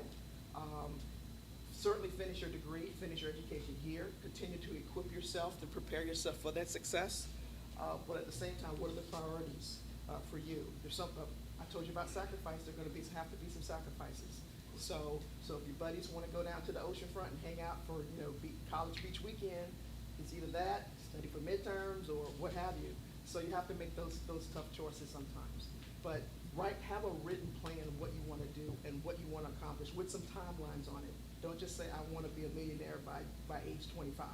Certainly finish your degree, finish your education here. Continue to equip yourself to prepare yourself for that success. But at the same time, what are the priorities for you? There's some. I told you about sacrifice. There are going to have to be some sacrifices. So if your buddies want to go down to the ocean front and hang out for college beach weekend, it's either that, study for midterms, or what have you. So you have to make those tough choices sometimes. But have a written plan of what you want to do and what you want to accomplish with some timelines on it. Don't just say, I want to be a millionaire by age 25.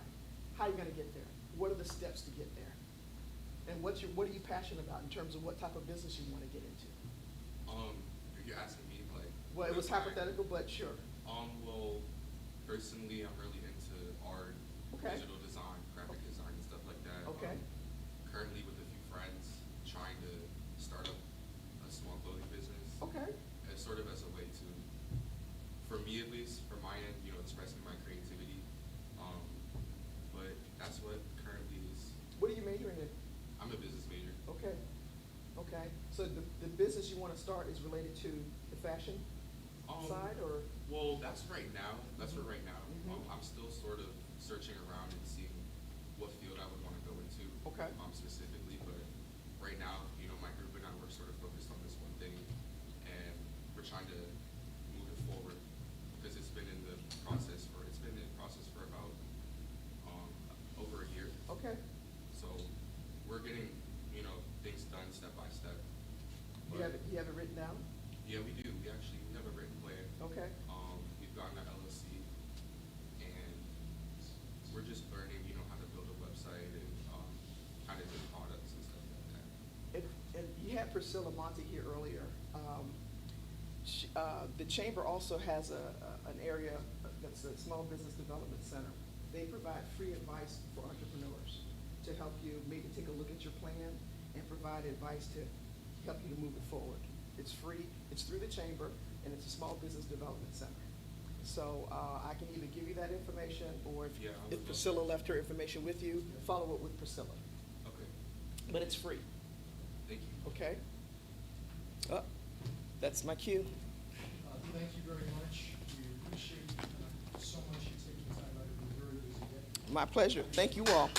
How are you going to get there? What are the steps to get there? And what are you passionate about in terms of what type of business you want to get into? If you're asking me, like. Well, it was hypothetical, but sure. Well, personally, I'm really into art, Okay. digital design, graphic design, and stuff like that. Okay. Currently with a few friends, trying to start up a small clothing business. Okay. As sort of as a way to, for me at least, for my end, expressing my creativity. But that's what currently is. What are you majoring in? I'm a business major. Okay. Okay. So the business you want to start is related to the fashion side, or? Well, that's right now. That's for right now. Mhm. I'm still sort of searching around and seeing what field I would want to go into. Okay. Specifically, but right now, my group and I were sort of focused on this one thing, and we're trying to move it forward because it's been in process for about over a year. Okay. So we're getting things done step by step. You have it written down? Yeah, we do. We have a written plan. Okay. We've gotten an LLC, and we're just learning, how to build a website and how to do products and stuff like that. And you had Priscilla Monte here earlier. The chamber also has an area, that's the Small Business Development Center. They provide free advice for entrepreneurs to help you maybe take a look at your plan and provide advice to help you to move it forward. It's free, it's through the chamber, and it's a Small Business Development Center. So I can either give you that information, or Yeah, I would if love Priscilla that. left her information with you, follow up with Priscilla. Okay, But it's free, thank you. okay? That's my cue. Thank you very much. We appreciate so much you taking time out of your very busy day. My pleasure. Thank you all.